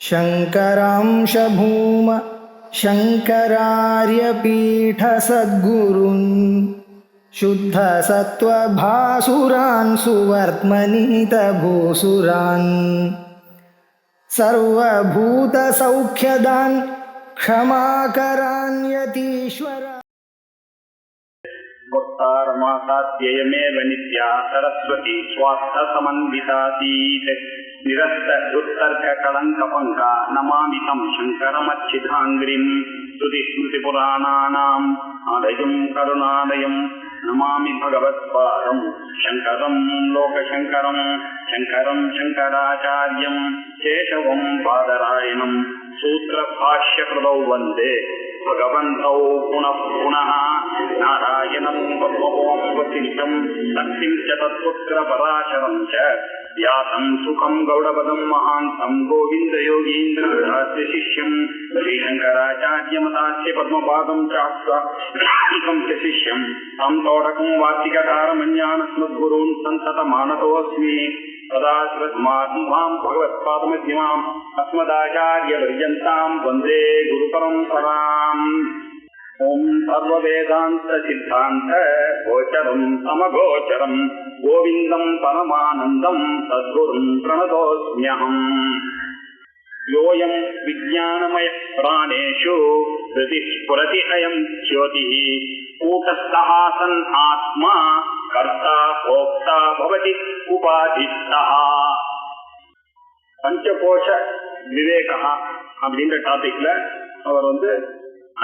शङ्करांश भूम शङ्करार्यपीठसद्गुरून् शुद्धसत्त्वभासुरान् सुवर्त्मनीतभूसुरान् सर्वभूतसौख्यदान् क्षमाकरान् यतीश्वरा भक्तारमासाध्ययमेव नित्या सरस्वती स्वार्थसमन्वितासीत् निरस्तदुत्तर्ककलङ्कपङ्का नमामि तं शङ्करमच्चिदाङ्घ्रिम् श्रुतिस्मृतिपुराणानाम् आलयं करुणालयं नमामि भगवत्पादं शङ्करं लोकशङ्करं शङ्करं शङ्कराचार्यं केशवं बादरायणं सूत्रभाष्यकृतौ वन्दे भगवन्तौ पुनः पुनः नारायणं वसिष्ठं शक्तिं च तत्पुत्रपराशरं च व्यासं सुखं गौडपदं महान्तं गोविन्दयोगीन्द्रस्य शिष्यं श्रीशङ्कराचार्यमतास्य पद्मपादं चास्वाकं च शिष्यं तं तोडकं वार्तिककारमन्यानस्मद्गुरून् सन्ततमानतोऽस्मि तदा श्रद्धां भगवत्पादमध्यमाम् अस्मदाचार्यपर्यन्तां वन्दे गुरुपरम्पराम्। ओं सर्ववेदान्त सिद्धान्त गोचरं समगोचरं गोविन्दं परमानन्दं सद्गुरुं प्रणतोऽस्म्यहम्। योऽयं विज्ञानमय प्राणेषु हृदि स्फुरति अयं ज्योतिः कूटस्थः सन् आत्मा कर्ता भोक्ता भवति उपाधिस्थः। பஞ்சகோஷ விவேகா அப்படின்ற டாபிக்ல அவர்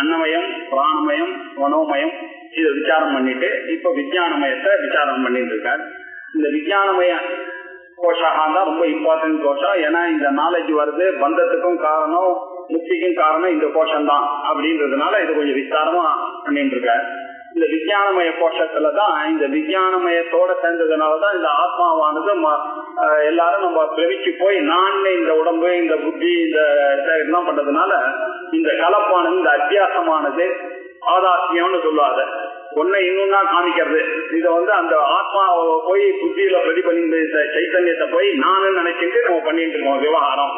அன்னமயம் பிராணமயம் மனோமயம் இதை விசாரம் பண்ணிட்டு இப்ப விஞ்ஞானமயத்தை விசாரம் பண்ணிட்டு இருக்கார். இந்த விஞ்ஞானமய கோஷாக தான் ரொம்ப இம்பார்ட்டன்ட் கோஷம். ஏன்னா இந்த நாலேஜ் வருது பந்தத்துக்கும் காரணம் முக்திக்கும் காரணம் இந்த கோஷம் தான் அப்படின்றதுனால இது கொஞ்சம் விசாரமா பண்ணிட்டு இருக்கார். இந்த விஞ்ஞானமய கோஷத்துலதான் இந்த விஞ்ஞானமயத்தோட சேர்ந்ததுனாலதான் இந்த ஆத்மாவானது எல்லாரும் நம்ம பிரமிச்சு போய் நான் இந்த உடம்பு இந்த புத்தி இந்த இதெல்லாம் பண்றதுனால இந்த கலப்பானது இந்த அத்தியாசமானது ஆதாசியம்னு சொல்லுவாங்க. ஒன்னை இன்னொன்னா காமிக்கிறது. இதை அந்த ஆத்மாவை போய் புத்தியில பிரதிபலிந்த சைத்தன்யத்தை போய் நானும் நினைச்சிட்டு நம்ம பண்ணிட்டு இருக்கோம் விவகாரம்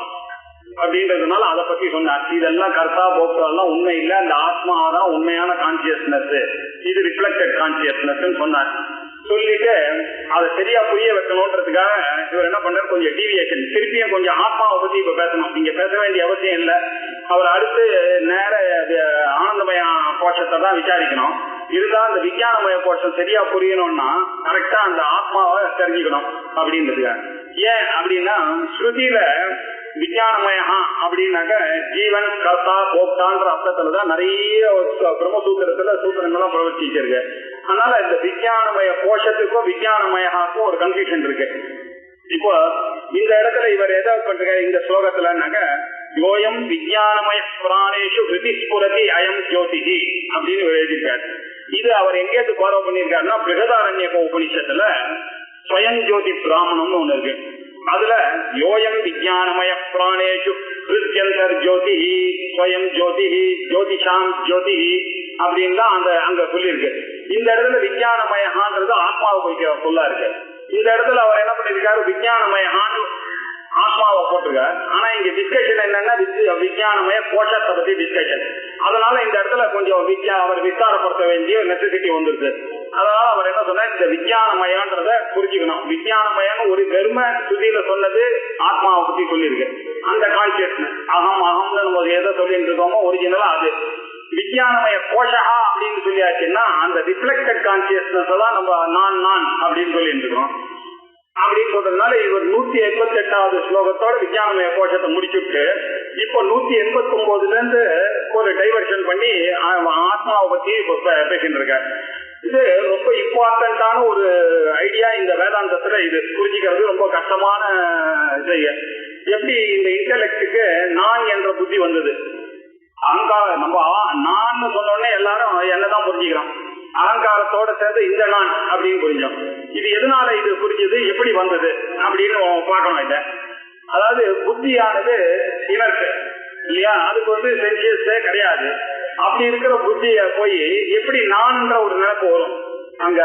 அப்படின்றதுனால அதை பத்தி சொன்னார். இதெல்லாம் கர்த்தா போக்தா எல்லாம் உண்மை இல்ல, அந்த ஆத்மாதான் உண்மையான கான்சியஸ்னஸ், இது ரிஃப்ளெக்டட் கான்சியஸ்னஸ் சொன்னார். சொல்லிட்டு அதை சரியா புரிய வைக்கணும்ன்றதுக்காக இவர் என்ன பண்றாரு, கொஞ்சம் டீவியேஷன் திருப்பியும் கொஞ்சம் ஆத்மாவை பத்தி இப்ப பேசணும். இங்க பேச வேண்டிய அவசியம் இல்லை. அவர் அடுத்து நேர ஆனந்தமய கோஷத்தை தான் விசாரிக்கணும். இருந்தா அந்த விஞ்ஞானமய கோஷம் சரியா புரியணும்னா கரெக்டா அந்த ஆத்மாவை தெரிஞ்சுக்கணும் அப்படின்றதுக்காக. ஏன் அப்படின்னா ஸ்ருதியில விஞ்ஞானமயா அப்படின்னாக்க ஜீவன் கர்த்தா போக்தான்ற அர்த்தத்துலதான் நிறைய பிரம்மசூத்திரத்துல சூத்திரங்களும் பிரவர்த்திச்சிருக்கு. அதனால இந்த விஞ்ஞானமய கோஷத்துக்கும் விஞ்ஞானமயாக்கும் ஒரு கன்ஃபியூஷன் இருக்கு. இப்போ இந்த இடத்துல இவர் எதை பண்றாரு இந்த ஸ்லோகத்துலன்னாக்க யோயம் விஞ்ஞானமய பிராணேஷு ஹிருதி ஸ்புரதி அயம் ஜோதிஹி அப்படின்னு எழுதியிருக்காரு. இது அவர் எங்கேருந்து ஃபாலோ பண்ணியிருக்காருன்னா பிருகதாரண்யக உபனிஷத்துல ஸ்வயம் ஜோதி பிராமணம்னு ஒண்ணு இருக்கு. அதுல யோயம் விஞ்ஞானமய பிராணேஷு ஹிருத்யந்தர் ஜோதிஹி ஸ்வயம் ஜோதிஹி ஜோதிஷாம் ஜோதிஹி அப்படின்னு தான் அங்க சொல்லியிருக்கு. இந்த இடத்துல விஞ்ஞானமயகான்றது ஆத்மாவை குறிக்கிற சொல்லா இருக்கு. இந்த இடத்துல அவர் என்ன பண்ணிருக்காரு, விஞ்ஞானமயகான் ஆத்மாவை போட்டிருக்காரு. ஆனா இங்க டிஸ்கஷன் என்னன்னா விஞ்ஞானமய கோஷத்தை பத்தி டிஸ்கஷன். அதனால இந்த இடத்துல கொஞ்சம் அவர் விஸ்தாரப்படுத்த வேண்டிய நெசசிட்டி வந்துருக்கு. அதனால அவர் என்ன சொன்னார், இந்த விஞ்ஞானமயன்றத புரிஞ்சுக்கணும். விஞ்ஞானமயம் ஒரு பெருமை சுதியில சொன்னது ஆத்மாவை பத்தி சொல்லியிருக்கு. அந்த கான்சியஸ்னஸ் அகம் அகம்னு நம்ம எதை சொல்லிட்டு இருக்கோமோ ஒரிஜினலா அது விஞ்ஞானமய கோஷா அப்படின்னு சொல்லியாச்சுன்னா அந்த ரிஃப்ளெக்டட் கான்சியஸ்னஸ் தான் நம்ம நான் நான் அப்படின்னு சொல்லிட்டு இருக்கோம். அப்படின்னு சொல்றதுனால இவர் 188வது ஸ்லோகத்தோட விஞ்ஞானமய கோஷத்தை முடிச்சுட்டு இப்போ 189ல இருந்து ஒரு டைவர்ஷன் பண்ணி ஆத்மாவை பத்தி பேசிட்டு இருக்காரு. இது ரொம்ப இம்பார்ட்டன்டான ஒரு ஐடியா. இந்த வேதாந்தத்துல இது புரிஞ்சுக்கிறது ரொம்ப கஷ்டமான செய்ய. எப்படி இந்த இன்டெலெக்டுக்கு நான் என்ற புத்தி வந்தது, அகங்காரம் நம்ம நான் சொன்னோடனே எல்லாரும் என்னதான் புரிஞ்சுக்கிறோம், அகங்காரத்தோட சேர்ந்து இந்த நான் அப்படின்னு புரிஞ்சோம். இது எதனால இது புரிஞ்சது, எப்படி வந்தது அப்படின்னு பார்க்கணும். இத அதாவது புத்தியானது இனர்ட் இல்லையா, அதுக்கு சென்சியஸே கிடையாது. அப்படி இருக்கிற புத்திய போய் எப்படி நான்ன்ற ஒரு நினைப்பு வரும் அங்க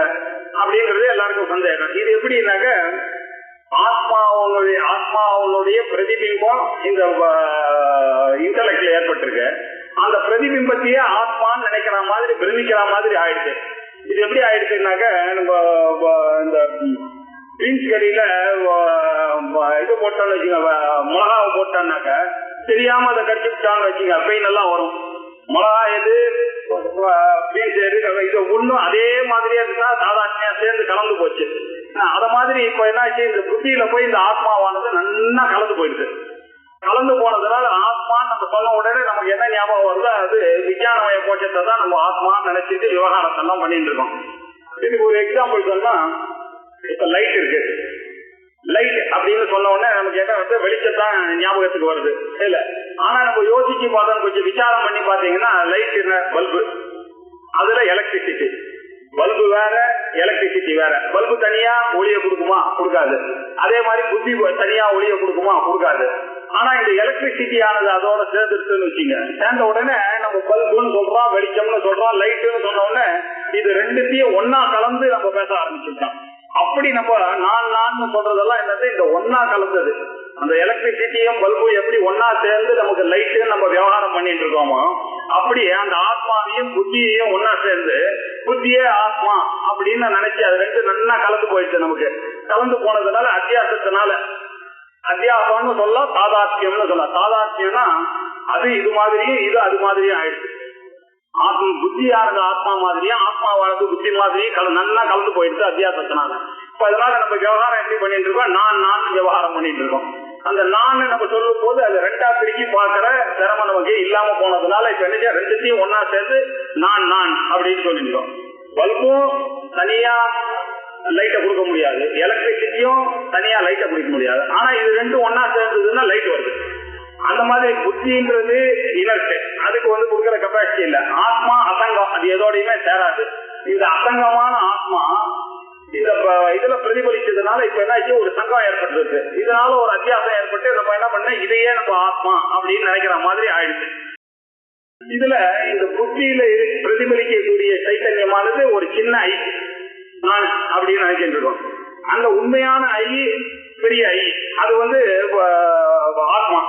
அப்படின்றது எல்லாருக்கும் சந்தேகம். இது எப்படின்னாக்க ஆத்மாவுடைய பிரதிபிம்பம் இந்த இன்டலெக்ட்ல ஏற்பட்டிருக்கு. அந்த பிரதிபிம்பத்தையே ஆத்மான்னு நினைக்கிற மாதிரி பிரமிக்கிற மாதிரி ஆயிடுச்சு. இது எப்படி ஆயிடுச்சுனாக்க, நம்ம இந்த பீன்ஸ் கறியில இது போட்டோம்னு வச்சுங்க, மிளகாவை போட்டோம்னாக்க தெரியாம அதை கடிச்சுட்டான்னு வச்சுங்க, பெயின் எல்லாம் வரும். மிளகா எது பீன்ஸ் எது இது ஒண்ணும் அதே மாதிரியே இருந்தா சாதாரண சேர்ந்து கலந்து போச்சு. அத மாதிரி இப்ப என்னாச்சு, இந்த புத்தியில போய் இந்த ஆத்மாவானது நல்லா கலந்து போயிடுது. கலந்து போனதுனால ஆத்மான்னு நம்ம சொன்ன உடனே நமக்கு என்ன ஞாபகம் வருதோ அது விஞ்ஞானமய கோஷத்தை தான் நம்ம ஆத்மான்னு நினைச்சிட்டு விவகாரத்தை எல்லாம் பண்ணிட்டு இருக்கோம். இதுக்கு ஒரு எக்ஸாம்பிள் சொன்னா, இப்ப லைட் இருக்கு. லைட் அப்படின்னு சொன்ன உடனே நமக்கு என்ன வந்து வெளிச்சத்தான் ஞாபகத்துக்கு வருது இல்ல. ஆனா நம்ம யோசிச்சு பார்த்தோம், கொஞ்சம் விசாரம் பண்ணி பாத்தீங்கன்னா லைட் என்ன, பல்பு, அதுல எலக்ட்ரிசிட்டி. பல்பு வேற, எலக்ட்ரிசிட்டி வேற. பல்பு தனியா ஒளிய கொடுக்குமா? கொடுக்காது. அதே மாதிரி புத்தி தனியா ஒளிய கொடுக்குமா? கொடுக்காது. ஆனா இந்த எலக்ட்ரிசிட்டி ஆனது அதோட சேர்ந்துருச்சுன்னு வச்சுங்க, சேர்ந்த உடனே நம்ம பல்புன்னு சொல்றோம், வெளிச்சம்னு சொல்றோம், லைட்டுன்னு சொன்ன உடனே இது ரெண்டுத்தையும் ஒன்னா கலந்து நம்ம பேச ஆரம்பிச்சுட்டோம். அப்படி நம்ம நான் சொல்றதெல்லாம் என்னது, இந்த ஒன்னா கலந்தது. அந்த எலக்ட்ரிசிட்டியும் பல்பும் எப்படி ஒன்னா சேர்ந்து நமக்கு லைட்டுன்னு நம்ம விவகாரம் பண்ணிட்டு இருக்கோமோ, அப்படியே அந்த ஆத்மாவையும் புத்தியையும் ஒன்னா சேர்ந்து புத்தியே ஆத்மா அப்படின்னு நினைச்சு அது ரெண்டு நல்லா கலந்து போயிடுச்சு. நமக்கு கலந்து போனதுனால அத்தியாசத்தினால, அத்தியாசம்னு சொல்லலாம், சாதார்த்தியம்னு சொல்லலாம். சாதார்த்தியம்னா அது இது மாதிரியும் இது அது மாதிரியும் ஆயிடுச்சு. புத்தியானது ஆத்மா மாதிரியும் ஆத்மாவானது புத்தி மாதிரியும் நல்லா கலந்து போயிடுச்சு அத்தியாசத்தினால. இப்ப அதனால நம்ம விவகாரம் எப்படி பண்ணிட்டு இருக்கோம், நான் விவகாரம் பண்ணிட்டு இருக்கோம். அந்த நான் நம்ம சொல்லும் போது அது ரெண்டா பிரிக்கி பாக்குற திறமை நமக்கு இல்லாம போனதுனால இப்ப என்ன ரெண்டுத்தையும் ஒன்னா சேர்ந்து நான் அப்படின்னு சொல்லிட்டோம். பல்பும் தனியா லைட்டை கொடுக்க முடியாது, எலக்ட்ரிசிட்டியும் தனியா லைட்டை கொடுக்க முடியாது. ஆனா இது ரெண்டும் ஒன்னா சேர்ந்ததுன்னா லைட் வருது. அந்த மாதிரி புத்தின்றது இனர்ட், அதுக்கு வந்து கொடுக்கற கெப்பாசிட்டி இல்ல. ஆத்மா அசங்கம், அது எதோடையுமே சேராது. இந்த அசங்கமான ஆத்மா இந்த இதுல பிரதிபலிச்சதுனால இப்ப என்னாச்சு, ஒரு சங்கம் ஏற்பட்டு, இதனால ஒரு அத்தியாசம் ஏற்பட்டு நம்ம என்ன பண்ண, இதையே நம்ம ஆத்மா அப்படின்னு நினைக்கிற மாதிரி ஆயிடுச்சு. இதுல இந்த புத்தியில பிரதிபலிக்கக்கூடிய சைத்தன்யமானது ஒரு சின்ன ஐ நான் அப்படின்னு நினைக்கிட்டு இருக்கோம். அந்த உண்மையான ஐ பெரிய ஐ, அது வந்து ஆத்மா.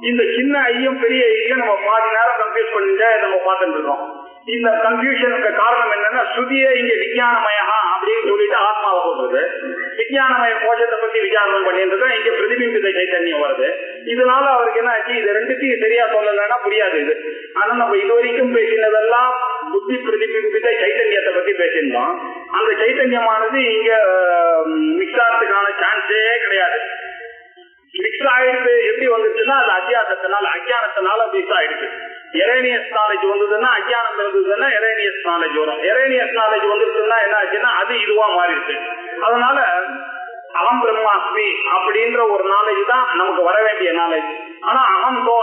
இந்த சின்ன ஐயும் பெரிய ஐயும் நம்ம பாதி நேரம் கன்ஃபியூஸ் பண்ணிட்டு நம்ம பார்த்துட்டு இருக்கோம். இந்த கன்ஃபியூஷனுக்கு காரணம் என்னன்னா, ஸ்ருதியே இங்க விஞ்ஞானமயா அப்படின்னு சொல்லிட்டு ஆத்மாவை சொல்றது, விஞ்ஞானமய கோஷத்தை பத்தி விசாரணம் பண்ணிட்டு இங்க பிரதிபிம்பித சைத்தன்யம் வருது. இதனால அவருக்கு என்ன ஆச்சு, இது ரெண்டுத்தையும் சரியா சொல்லலைன்னா புரியாது இது. ஆனா நம்ம இது வரைக்கும் பேசினதெல்லாம் புத்தி பிரதிபிம்பித சைத்தன்யத்தை பத்தி பேசியிருந்தோம். அந்த சைத்தன்யமானது இங்க மிக்ஸ் ஆகிறதுக்கான சான்ஸே கிடையாது. மிக்ஸ் ஆயிடுது எப்படி வந்துருச்சுன்னா, அது அத்தியாசத்தினால அஜ்ஞானத்தினால மிக்ஸ் ஆயிடுச்சு. எரேனியஸ் நாலேஜ் வந்ததுன்னா, அஜ்ஞானம் இருந்ததுன்னா எரேனியஸ் நாலேஜ் வரும். எரேனியஸ் நாலேஜ் வந்துருச்சுன்னா என்ன ஆச்சுன்னா அது இதுவா மாறிடுச்சு. அதனால அகம் பிரம்மாஸ்மி அப்படின்ற ஒரு நாலேஜ் தான் நமக்கு வர வேண்டிய நாலேஜ். ஆனா அகம் தோ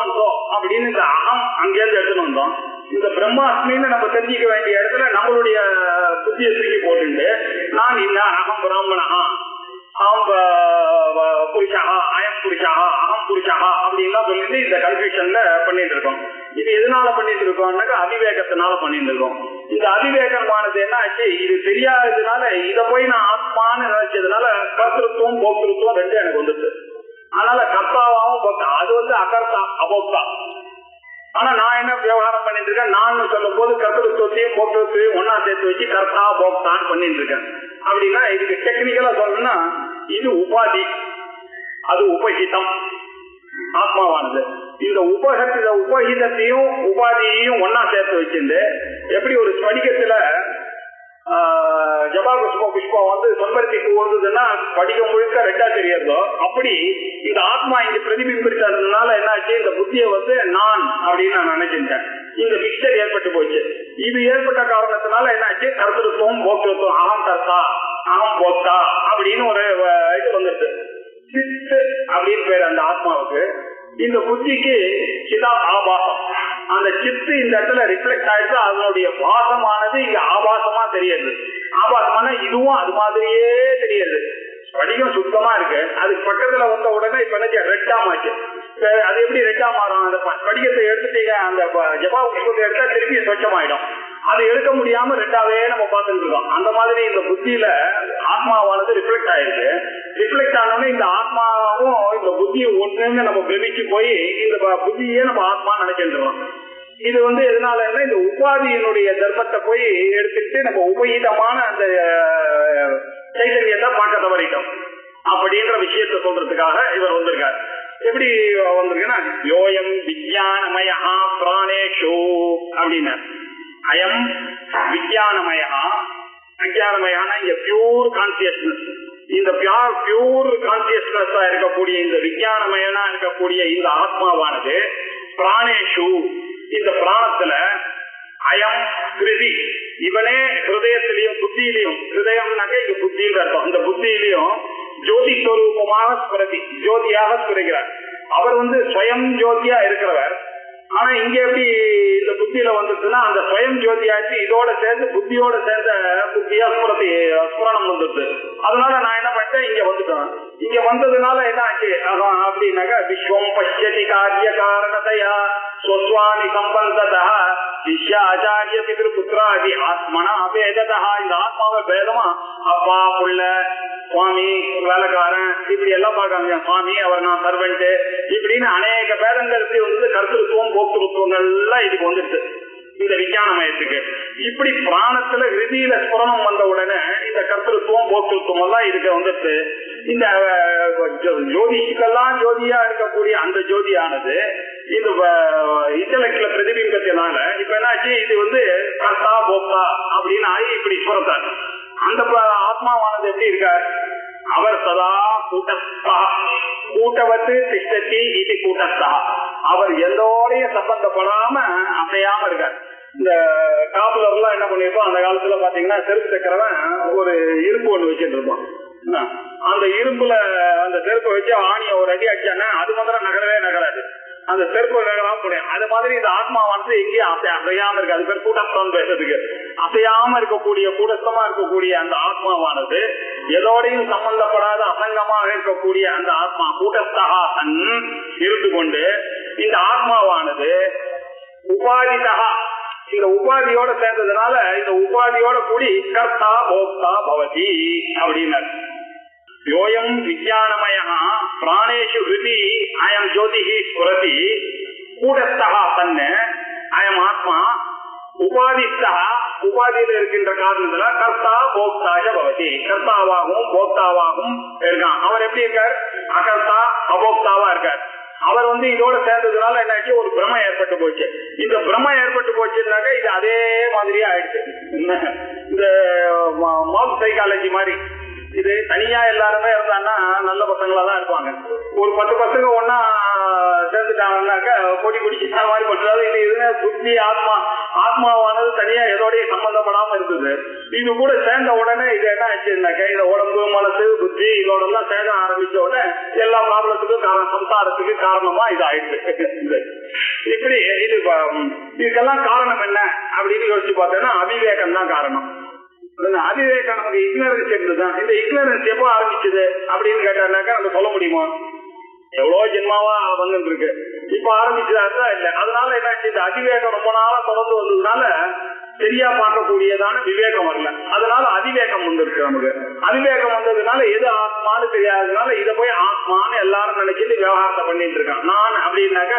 அப்படின்னு இந்த அகம் அங்கேருந்து எடுத்துன்னு வந்தோம். இந்த பிரம்மாஸ்மின்னு நம்ம தெரிஞ்சிக்க வேண்டிய இடத்துல நம்மளுடைய புத்தியை தூக்கி போட்டு நான் இந்த அகம் பிராமணா, அகம் புருஷா, அயம் புருஷா, அகம் புருஷா அப்படின்லாம் சொல்லிட்டு இந்த கன்ஃபியூஷன்ல பண்ணிட்டு இருக்கோம். இது எதனால பண்ணிட்டு இருக்கோம்னாக்கா அவிவேகத்தினால பண்ணிட்டு இருக்கோம். இந்த அவிவேகமானது என்ன ஆச்சு, இது தெரியாததுனால இதை போய் நான் ஆத்மான்னு நினைச்சதுனால கர்த்திருவம் போக்திருத்துவம் ரெண்டு எனக்கு வந்துச்சு. அதனால கர்த்தாவாவும் போக்தா, அது வந்து அகர்த்தா அபோக்தா. ஆனா நான் என்ன விவகாரம் பண்ணிட்டு இருக்கேன், நான் சொல்லும் போது கர்த்திருவத்தையும் போக்திருவத்தையும் ஒன்னா சேர்த்து வச்சு கர்த்தா போக்தான்னு பண்ணிட்டு இருக்கேன். அப்படின்னா இதுக்கு டெக்னிக்கலா சொல்லணும்னா இது உபாதி, அது உபஹிதம் ஆத்மாவானது. இந்த உபஹிதத்தையும் உபாதியையும் ஒன்னா சேர்த்து வச்சிருந்து எப்படி ஒரு ஸ்படிகத்துல ஜபா புஷ்பம் வந்து செம்பருத்தி பூ வந்ததுன்னா படிக்க முழுக்க ரெட்டா தெரியறதோ, அப்படி இந்த ஆத்மா இங்க பிரதிபிம்பித்ததுனால என்னாச்சு, இந்த புத்தியை வந்து நான் அப்படின்னு நான் நினைச்சிருக்கேன். இந்த மிக்சர் ஏற்பட்டு போச்சு. இது ஏற்பட்ட காரணத்தினால என்னாச்சு, கர்த்திருவம் போக்திருவம், அகம் கர்த்தா அகம் போக்தா அப்படின்னு ஒரு இது வந்துருச்சு. சித்து அப்படின்னு பேரு அந்த ஆத்மாவுக்கு. இந்த புத்திக்கு சிதா ஆபாசம். அந்த சித்து இந்த இடத்துல ரிஃப்ளெக்ட் ஆயிடுச்சு. அதனுடைய பாசமானது இங்க ஆபாசமா தெரியுது. ஆபாசமான இதுவும் அது மாதிரியே தெரியுது. படிகம் சுத்தமா இருக்கு, அதுக்கு பக்கத்துல வந்த உடனே இப்ப ரெட்டா மாச்சு. அது எப்படி ரெட்டா மாறும், அந்த படிகத்தை எடுத்துட்டீங்க, அந்த ஜபா புஷ்பத்தை எடுத்தா திருப்பி சொச்சமாயிடும். அது எடுக்க முடியாம ரெண்டாவே நம்ம பார்த்துட்டு இருக்கோம். அந்த மாதிரி இந்த புத்தியில ஆத்மாவானது ரிஃப்ளெக்ட் ஆயிருக்கு. ரிஃப்ளெக்ட் ஆனோடனே இந்த ஆத்மாவும் இந்த புத்தியும் ஒண்ணுன்னு நம்ம பிரமிச்சு போய் இந்த புத்தியே நம்ம ஆத்மா நினைக்கின்றோம். இது எதனால இந்த உபாதியினுடைய தர்மத்தை போய் எடுத்துட்டு நம்ம உபகீதமான அந்த சைதன்யத்தை பார்க்க தவறிட்டோம் அப்படின்ற விஷயத்த சொல்றதுக்காக இவர் வந்திருக்கார். எப்படி வந்திருக்குன்னா யோயம் விஞ்ஞானமயா பிராணேஷு அப்படின்னா அயம் விஞ்ஞானமயா. அஞ்ஞானமயான இங்க பியூர் கான்சியஸ்னஸ், இந்த பியூர் கான்சியஸ்னஸா இருக்கக்கூடிய இந்த விஞ்ஞானமயனா இருக்கக்கூடிய இந்த ஆத்மாவானது பிராணேஷு இந்த பிராணத்துல அயம் கிருதி இவனே ஹிருதயத்திலையும் புத்தியிலையும், ஹிருதயம்னாக்க இங்க புத்தியில் அர்த்தம், இந்த புத்தியிலையும் ஜோதி ஸ்வரூபமாக ஸ்புரதி ஜோதியாக ஸ்புரிக்கிறார். அவர் ஸ்வயம் ஜோதியா இருக்கிறவர். ஆனா இங்க எப்படி இந்த புத்தியில வந்துச்சுன்னா அந்த ஸ்வயம் ஜோதியாச்சு இதோட சேர்ந்து புத்தியோட சேர்ந்த புத்தியா ஸ்புரணம் வந்துடுது. அதனால நான் என்ன பண்ணிட்டேன், இங்க வந்துட்டேன். இங்க வந்ததுனால என்ன ஆச்சு அப்படின்னாக்க விஸ்வம் பஷ்யதி காரிய காரணத்தையா ஸ்வஸ்வாமி சம்பந்ததா சிஷ்ய ஆச்சாரிய பிதிரு புத்திராதி ஆத்மனா பேததா. இந்த ஆத்மாவை பேதமா அப்பா புள்ள சுவாமி வேலைக்காரன் இப்படி எல்லாம் பார்க்காங்க. சுவாமி அவர் நான் சர்வெண்ட் இப்படின்னு அநேக பேதங்களுக்கு கர்த்தத்துவம் போக்குவரத்துவங்கள் எல்லாம் இதுக்கு வந்துடுது இந்த விஞ்ஞானமயத்துக்கு. இப்படி பிராணத்துல ஹிருதியில ஸ்புரணம் வந்த உடனே இந்த கர்த்தத்துவம் போக்குவரத்துவம் எல்லாம் இதுக்கு வந்துடுது. இந்த ஜோதிஷுக்கெல்லாம் ஜோதியா இருக்கக்கூடிய அந்த ஜோதியானது இந்த இன்டலெக்ட்ல பிரதிபிம்பத்தினால இப்ப என்னாச்சு, இது கர்த்தா போக்தா அப்படின்னு ஆகி இப்படி ஸ்புரத்தார். அந்த ஆத்மாவானது எப்படி இருக்கார், அவர் சதா கூட்டஸ்தா கூட்டவத்து திஷ்டத்தி இது கூட்டஸ்தா. அவர் எந்தோடைய சம்பந்தப்படாம அசையாம இருக்கார். இந்த காப்புலர் எல்லாம் என்ன பண்ணிருப்போம், அந்த காலத்துல பாத்தீங்கன்னா செருப்பு தைக்கிறவன் ஒரு இரும்பு ஒண்ணு வச்சுட்டு இருப்பான். அந்த இரும்புல அந்த செருப்பை வச்சு ஆணிய ஒரு அடி அடிச்சானா அது மாத்திரம் நகரவே நகராது, அந்த செருப்பு நகராம முடியும். அது மாதிரி இந்த ஆத்மாவானது எங்கேயும் அசையாம இருக்கு. அது பேர் கூட்டஸ்தான் பேசுறதுக்கு. அசையாம இருக்கக்கூடிய கூட்டஸ்தமா இருக்கக்கூடிய அந்த ஆத்மாவானது எதோடையும் சம்பந்தப்படாத அசங்கமாக இருக்கக்கூடிய அந்த ஆத்மா கூட்டஸ்தகா தன் இருந்து கொண்டு இந்த ஆத்மாவானது உபாதிதகா இந்த உபாதியோட சேர்ந்ததுனால இந்த உபாதியோட கூடி கர்த்தா போக்தா பவதி அப்படின்னாரு. யோயம் விஞ்ஞானமயா பிராணேஷு ஹிருதி அயம் ஜோதிஹி ஸ்புரதி கூடஸ்தகா தன்னு அயம் ஆத்மா உபாதிஸ்தா உபாதியில இருக்கின்ற காரணத்துல கர்த்தா போக்தாஜ பவதி கர்த்தாவாகவும் போக்தாவாகவும் இருக்கான். அவர் எப்படி இருக்கார், அகர்த்தா அபோக்தாவா இருக்கார். அவர் இதோட சேர்ந்ததுனால என்னாச்சு, ஒரு பிரம ஏற்பட்டு போச்சு. இந்த பிரம ஏற்பட்டு போச்சுன்னாக்க இது அதே மாதிரியே ஆயிடுச்சு. இந்த மாப் சைக்காலஜி மாதிரி இது தனியா எல்லாருமே இருந்தாங்கன்னா நல்ல பசங்களா தான் இருப்பாங்க. ஒரு 10 பசங்க ஒன்னா சேர்ந்துட்டாங்கன்னாக்க போட்டி பிடிச்சி மாதிரி பண்றது. இது புத்தி ஆத்மாவானது தனியா எதோடய சம்பந்தப்படாம இருந்தது. இது கூட சேர்ந்த உடனே இது என்ன ஆச்சுன்னாக்க இந்த உடம்பு மனசு புத்தி இதோட எல்லாம் சேத ஆரம்பிச்ச உடனே எல்லா ப்ராப்ளத்துக்கும் சம்சாரத்துக்கு காரணமா இது ஆயிடுச்சு. இப்படி இதுக்கெல்லாம் காரணம் என்ன அப்படின்னு யோசிச்சு பார்த்தோம்னா அவிவேகம் தான் காரணம். அவிவேகம் நமக்கு இக்னரன்ஸ் இருந்துதான். இந்த இக்னரன்ஸ் எப்போ ஆரம்பிச்சது அப்படின்னு கேட்டாருனாக்கா நம்ம சொல்ல முடியுமா? எவ்வளவு ஜென்மாவா வந்துட்டு இருக்கு, இப்ப ஆரம்பிச்சதா இல்ல. அதனால என்னாச்சு, இந்த அதிவேகம் ரொம்ப நாளா தொடர்ந்து வந்ததுனால சரியா பார்க்கக்கூடியதான விவேகம் வரல. அதனால அதிவேகம் வந்துருக்கு. நமக்கு அதிவேகம் வந்ததுனால எது ஆத்மான்னு தெரியாததுனால இதை போய் ஆத்மான்னு எல்லாரும் நினைச்சிட்டு விவகாரத்தை பண்ணிட்டு இருக்கான். நான் அப்படின்னாக்க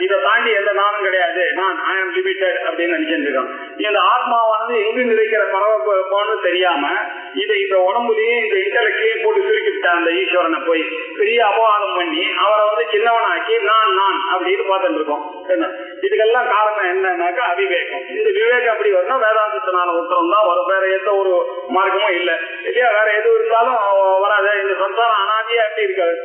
இதை தாண்டி எந்த நானும் கிடையாது, நான் ஐ ஆம் லிமிட்டட் அப்படின்னு நினைச்சிட்டு இருக்கான். இந்த ஆத்மாவானது எங்கு நிறைக்கிற பரவப்பான்னு தெரியாம இதை இந்த உடம்புலயும் இந்த இன்டலெக்ட்லயும் போட்டு சுருக்கிவிட்டான். அந்த ஈஸ்வரனை போய் பெரிய அபவாதம் பண்ணி அவரை சின்னவனாக்கி நான் நான் அப்படின்னு பார்த்துட்டு இருக்கோம். இதுக்கெல்லாம் காரணம் என்னன்னாக்கா அவிவேகம். இந்த விவேகம் அப்படி வரணும் வேதாந்தத்தினால உத்தரம் தான் வரும். வேற எந்த ஒரு மார்க்கமும் இல்லை இல்லையா? வேற எது இருந்தாலும் வராது. இந்த சம்சாரம் அனாதியா எப்படி இருக்காது,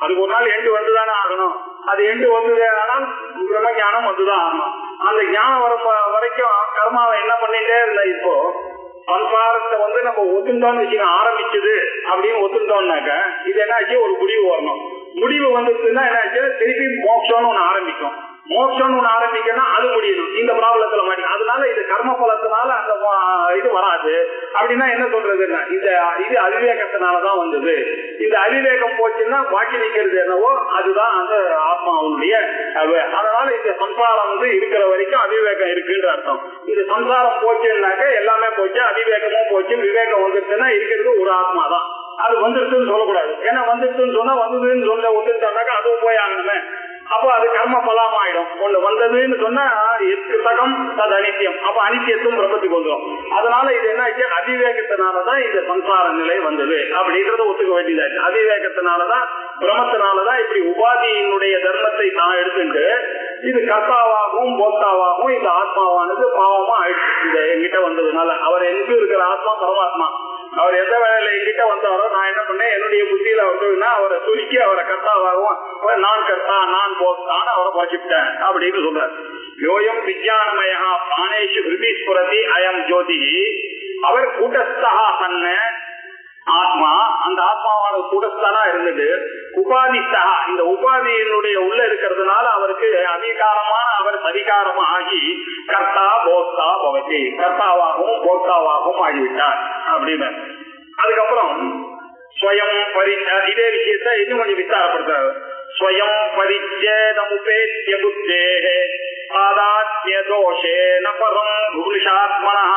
அதுக்கு ஒரு நாள் எண்டு வந்துதானே ஆகணும். அது எண்டு வந்தது ஆனால் பிரம்ம ஞானம் வந்துதான் ஆகணும். அந்த ஞானம் வர வரைக்கும் கர்மாவை என்ன பண்ணிட்டே இருந்த இப்போ சம்சாரத்தை நம்ம ஒத்துட்டோம்னு வச்சுக்க ஆரம்பிச்சது அப்படின்னு ஒத்துட்டோம்னாக்க இது என்னாச்சு, ஒரு முடிவு வரணும். முடிவு வந்துச்சுன்னா என்ன ஆச்சு, திருப்பி மோட்சம்னு ஒண்ணு ஆரம்பிக்கும். மோட்சம்னு ஒண்ணு ஆரம்பிக்கணும்னா அது முடியணும். இந்த ப்ராப்ளத்துல மாட்டி, அதனால இது கர்ம பலத்தினால அந்த இது வராது. அப்படின்னா என்ன சொல்றதுன்னா, இது அவிவேகத்தினாலதான் வந்தது. இந்த அவிவேகம் போச்சுன்னா பாக்கி நிக்கிறது என்னவோ அதுதான் அந்த ஆத்மாவுடைய. அதனால இந்த சம்சாரம் இருக்கிற வரைக்கும் அவிவேகம் இருக்குன்ற அர்த்தம். இது சம்சாரம் போச்சுன்னாக்க எல்லாமே போச்சு, அவிவேகமும் போச்சு. விவேகம் வந்துருச்சுன்னா இருக்கிறது ஒரு ஆத்மா தான். அது வந்துருச்சுன்னு சொல்லக்கூடாது. ஏன்னா வந்துருச்சுன்னு சொன்னா வந்ததுன்னு சொல்ல ஒத்துட்டாக்கா அதுவும் போய் ஆகணுமே. அப்போ அது கர்ம பலம் ஆயிடும். ஒண்ணு வந்ததுன்னு சொன்னா கிருத்தகம் அது அனித்தியம். அப்ப அனித்தியத்தும் பிரம்மத்துக்கு வந்துடும். அதனால இது என்ன ஆச்சு, அவிவேகத்தினாலதான் இந்த சம்சார நிலை வந்தது அப்படின்றத ஒத்துக்க வேண்டியதாச்சு. அவிவேகத்தினாலதான் பிரம்மத்தினாலதான் இப்படி உபாதியினுடைய தர்மத்தை தான் எடுத்துட்டு இது கர்த்தாவாகவும் போக்தாவாகவும் இந்த ஆத்மாவானது பாவமா ஆயிடுச்சு. இந்த என்கிட்ட வந்ததுனால அவர் எங்க இருக்கிற ஆத்மா பரமாத்மா. அவர் எந்த வேலையில என்கிட்ட வந்தாரோ நான் என்ன பண்ணேன், என்னுடைய புத்தியில வந்ததுன்னா அவரை சுருக்கி அவரை கர்த்தாவாகவும் நான் கர்த்தா நான் போக்தான்னு அவரை குறைச்சிட்டேன் அப்படின்னு சொல்றாரு. யோயம் விஞ்ஞானமயா பிராணேஷு ஹிருதிஸ்புரதி அயம் ஜோதி. அவர் கூட்டஸ்தா தன்ன ஆத்மா, அந்த ஆத்மாவான கூட்டஸ்தானா இருந்தது. உபாதிஸ்தா, இந்த உபாதியினுடைய உள்ள இருக்கிறதுனால அவருக்கு அதிகாரமான அவர் சரிகாரமா ஆகி கர்த்தா போக்தா பவதி, கர்த்தாவாகவும் போக்தாவாகவும் ஆகிவிட்டார் அப்படின்னு. அதுக்கப்புறம் ஸ்வயம் இதே விஷயத்தை இன்னும் கொஞ்சம் விஸ்தாரப்படுத்துறாரு. ஸ்வயம் பரிச்சேதமுபேத்ய புத்தேஹ ஆதாத்ய தோஷேன பரம் புருஷாத்மனஹ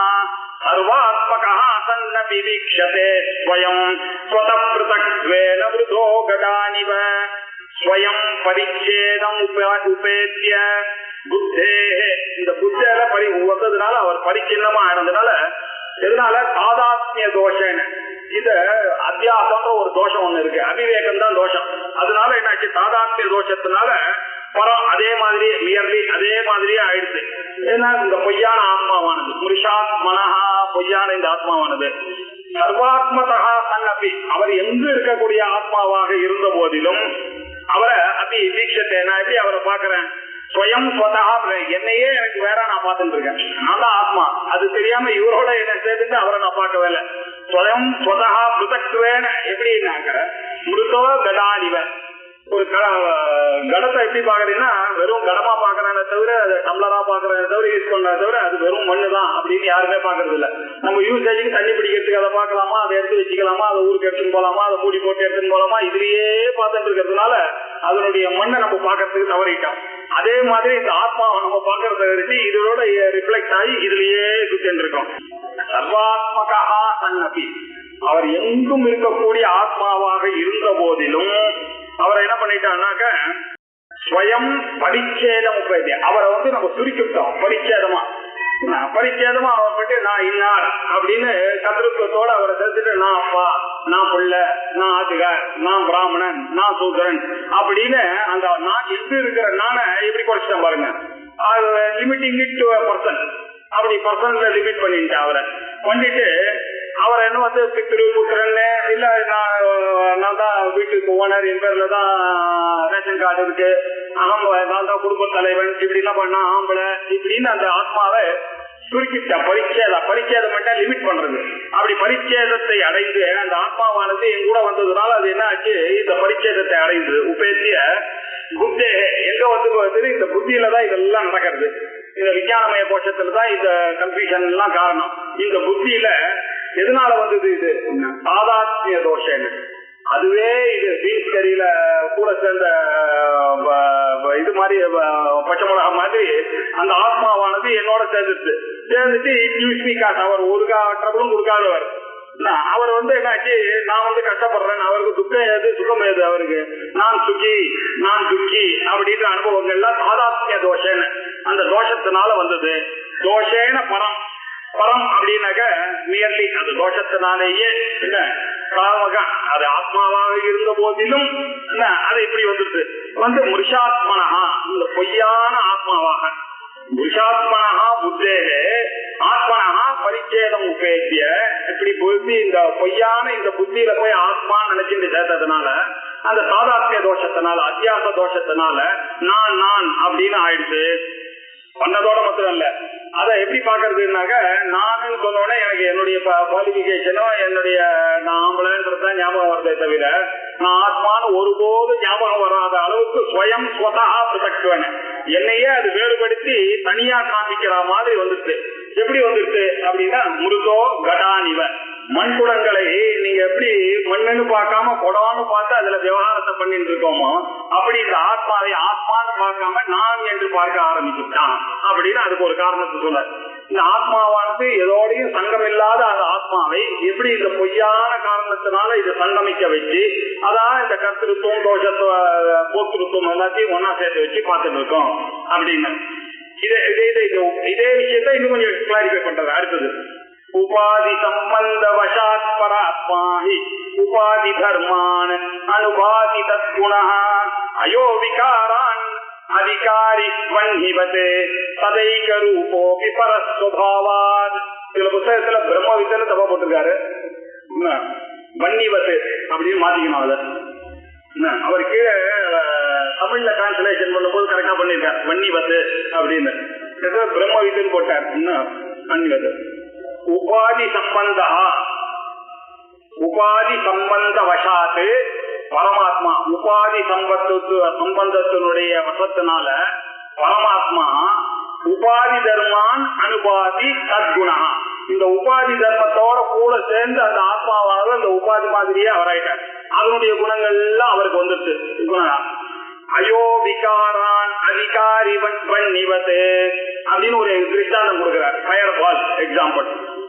சர்வாத்மகः சன்ன விவீக்ஷதே ஸ்வயம் ஸ்வதः ப்ருதக்த்வேன வ்ருதோ கடானிவ. ஸ்வயம் பரிச்சேதம் உபேத்ய புத்தேஹ, இந்த புத்தேல வந்ததுனால அவர் பரிச்சின்னமா ஆனதுனால எதனால தாதாத்மிய தோஷன்னு இந்த அத்தியாசம்ன்ற ஒரு தோஷம் ஒண்ணு இருக்கு. அவிவேகம் தான் தோஷம். அதனால என்னாச்சு, தாதாத்மிய தோஷத்தினால பரம் அதே மாதிரி மியர்லி அதே மாதிரியே ஆயிடுச்சு. ஏன்னா இந்த பொய்யான ஆத்மாவானது புருஷாத் மனஹா, பொய்யான இந்த ஆத்மாவானது சர்வாத்மதா சன்னபி, அவர் எங்கு இருக்கக்கூடிய ஆத்மாவாக இருந்த போதிலும் அவரை அபி தீட்சத்தை நான் எப்படி அவரை பாக்குறேன், ஸ்வயம் ஸ்வதா என்னையே எனக்கு வேற நான் பார்த்துட்டு இருக்கேன். நான் தான் ஆத்மா. அது தெரியாம இவரோட என்ன சேர்த்துட்டு அவரை நான் பார்க்கவே இல்லை. ஸ்வயம் ஸ்வதா பிருதக்வேன எப்படின்னாக்க மிருதோ கடானிவ. ஒரு கடத்தை எப்படி பாக்குறீங்கன்னா வெறும் கடமா பாக்குறானே தவிர அதை டம்ளரா பாக்குறத தவிர யூஸ் பண்றத தவிர அது வெறும் மண்ணுதான் அப்படின்னு யாருமே பாக்குறது இல்ல. நம்ம யூசேஜுக்கு தண்ணி பிடிக்கிறதுக்கு அதை பார்க்கலாமா, அதை எடுத்து வச்சுக்கலாமா, அதை ஊருக்கு எடுத்துன்னு போலாமா, அதை மூடி போட்டு எடுத்துன்னு போலாமா, இதுலயே பார்த்துட்டு இருக்கிறதுனால அதனுடைய மண்ணை நம்ம பாக்குறதுக்கு தவறிட்டோம். அதே மாதிரி இந்த ஆத்மாவை நம்ம பாக்குறத வச்சு இதோட ரிஃப்ளெக்ட் ஆகி இதுலயே சுத்திட்டு இருக்கோம். சர்வாத்மகா சன்னபி, அவர் எங்கும் இருக்கக்கூடிய ஆத்மாவாக இருந்த போதிலும் அவரை என்ன பண்ணிட்டான்னாக்க ஸ்வயம் பரிச்சேதம் உபேதி, அவரை நம்ம சுருக்கிட்டோம். பரிச்சேதமா அவர் பற்றி நான் இன்னார் அப்படின்னு கத்திருத்தோட அவரை சேர்த்துட்டு நான் அப்பா, நான் பிள்ளை, நான் ஆதிகார், நான் பிராமணன், நான் சூத்திரன் அப்படின்னு அந்த நான் எங்க இருக்கிற நானே எப்படி குறைச்சிட்டேன் பாருங்க. லிமிட்டிங் இட் டு பர்சன், அப்படி பர்சன்ல லிமிட் பண்ணிட்டு அவரை பண்ணிட்டு அவரை என்ன பித்திரு புத்திரன் இல்ல நான் தான் வீட்டுக்கு ஓனர், என் பேர்ல தான் ரேஷன் கார்டு இருக்கு, நான் தான் குடும்ப தலைவன், இப்படி எல்லாம் பண்ணா ஆம்பளை இப்படின்னு அந்த ஆத்மாவை சுருக்கிட்டேன். பரிச்சேதம் மட்டும் லிமிட் பண்றது. அப்படி பரிச்சேதத்தை அடைந்து அந்த ஆத்மாவானது என் கூட வந்ததுனால அது என்ன ஆச்சு, இந்த பரிச்சேதத்தை அடைந்து உபேத்திய புத்தே எங்க வந்து இந்த புத்தியில தான் இதெல்லாம் நடக்கிறது. இந்த விஞ்ஞானமய கோஷத்துல தான் இந்த கன்ஃபியூஷன் எல்லாம் காரணம். இந்த புத்தியில எதனால வந்தது, இது தாதாத்மிய தோஷம். அதுவே இது பீன்ஸ் கறியில கூட சேர்ந்த இது மாதிரி பச்சை மிளகா மாதிரி அந்த ஆத்மாவானது என்னோட சேர்ந்துட்டு அவர் ஒரு ட்ரபிளும் கொடுக்காதவர். அவர் என்னாச்சு, நான் கஷ்டப்படுறேன், அவருக்கு துக்கம் ஏது சுகம் ஏது, அவருக்கு நான் துக்கி அப்படின்ற அனுபவங்கள் எல்லாம் தாதாத்மிய தோஷன்னு அந்த தோஷத்தினால வந்தது. தோஷேன பரம் அப்படின்னாக்க மியர்லி அது தோஷத்தினாலேயே என்ன அது ஆத்மாவாக இருந்த போதிலும் அது எப்படி வந்துட்டு முருஷாத்மனஹா, இந்த பொய்யான ஆத்மாவாக புருஷாத்மனஹா புத்தேகே ஆத்மனஹா பரிச்சேதம் உபேத்திய இப்படி புத்தி இந்த பொய்யான இந்த புத்தியில போய் ஆத்மான்னு நினைச்சுட்டு சேர்த்ததுனால அந்த சாதாத்மிய தோஷத்தினால அத்தியாச தோஷத்தினால நான் அப்படின்னு ஆயிடுச்சு. பண்ணதோட மாத்திரம் இல்ல, அதை எப்படி பாக்குறதுனாக்க நானுன்னு சொன்னோட எனக்கு என்னுடைய குவாலிபிகேஷனோ என்னுடைய நான் ஆம்பளைன்றதுதான் ஞாபகம் வருதே தவிர நான் ஆத்மான்னு ஒருபோது ஞாபகம் வராத அளவுக்கு ஸ்வயம் ஸ்வதா பிரதக்வன என்னையே அது வேறுபடுத்தி தனியா காமிக்கிற மாதிரி வந்துருச்சு. எப்படி வந்துருச்சு அப்படின்னா மிருதோ கடானிவ மண்குடங்களை நீங்க எப்படி மண்ணுன்னு பார்க்காம குடம்னு பார்த்து அதுல விவகாரத்தை பண்ணிட்டு இருக்கோமோ அப்படி இந்த ஆத்மாவை ஆத்மான்னு பார்க்காம நான் என்று பார்க்க ஆரம்பிச்சுட்டான் அப்படின்னு அதுக்கு ஒரு காரணத்தை சொல்ல. இந்த ஆத்மாவானது எதோடையும் சங்கம் இல்லாத அந்த ஆத்மாவை எப்படி இந்த பொய்யான காரணத்தினால இதை சங்கமிக்க வச்சு அதான் இந்த கர்த்திருத்துவம் தோஷத்துவ போத்திருத்துவம் எல்லாத்தையும் ஒன்னா சேர்த்து வச்சு பார்த்துட்டு இருக்கோம் அப்படின்னு இதே விஷயத்த இன்னும் கொஞ்சம் கிளாரிஃபை பண்றது. அடுத்தது உபாதி சம்பந்த வசாத் பராத்மாஹி உபாதி தர்மான் அனுபாதி தத்குணா அயோ விகாரான் அதிகாரி வன்ஹிவதே சதைக ரூபோபி பரஸ்வபாவாத். சில புத்தகத்துல பிரம்ம வித்தன்னு தப்பா போட்டிருக்காரு, வன்னிவத்து அப்படின்னு மாத்திக்கணும். அத அவர் கீழே தமிழ்ல டிரான்ஸ்லேஷன் பண்ணும்போது கரெக்டா பண்ணிருக்காரு வன்னிவத்து அப்படின்னு. பிரம்ம வித்துன்னு போட்டார். வன்னிவத்து உபாதி சம்பந்தா உபாதி சம்பந்த வசாத்து பரமாத்மா உபாதி சம்பந்தத்தினுடைய வசத்தினால பரமாத்மா உபாதி தர்மான் அனுபாதி தத்குணா இந்த உபாதி தர்மத்தோட கூட சேர்ந்து அந்த ஆத்மாவானது அந்த உபாதி மாதிரியே அவராயிட்டார். அதனுடைய குணங்கள் எல்லாம் அவருக்கு வந்துருச்சு. அயோ விகாரான் அதிகாரி வன்னிவத்து அப்படின்னு ஒரு திருஷ்டாந்தம் கொடுக்கிறார். Fire ball example.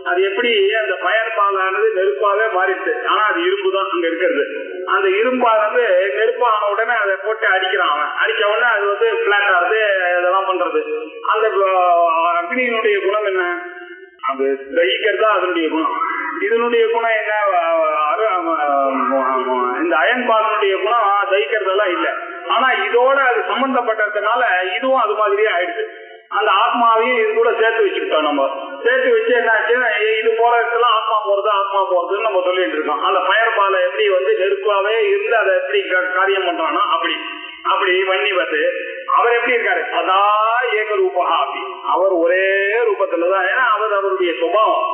அது எப்படி அந்த ஃபயர் பால் ஆனது நெருப்பாவே மாறிடுச்சு, ஆனா அது இரும்பு தான் அங்க இருக்கிறது. அந்த இரும்பானது நெருப்பான உடனே அதை போட்டு அடிக்கிறான். அவன் அடிச்ச உடனே அது வந்து பிளாட் ஆகுது, இதெல்லாம் பண்றது. அந்த அக்னியினுடைய குணம் என்ன? அது தகிக்கிறது தான் அதனுடைய குணம். இதனுடைய குணம் என்ன? இந்த அயன் பாலனுடைய குணம் தகிக்கிறதெல்லாம் இல்லை. ஆனா இதோட அது சம்பந்தப்பட்டதுனால இதுவும் அது மாதிரியே ஆயிடுச்சு. அந்த ஆத்மாவையும் இது கூட சேர்த்து வச்சுக்கிட்டோம். நம்ம சேர்த்து வச்சு என்ன ஆச்சுன்னா இது போற இடத்துல ஆத்மா போறதுன்னு நம்ம சொல்லிட்டு இருக்கோம். அந்த ஃபயர் பாலை எப்படி வந்து நெருப்பாவே இருந்து அதை எப்படி காரியம் பண்றானோ அப்படி வன்னிவத்து அவர் எப்படி இருக்காரு? சதா ஏக ரூபா அப்படி அவர் ஒரே ரூபத்துலதான். ஏன்னா அவருடைய சுபாவம்.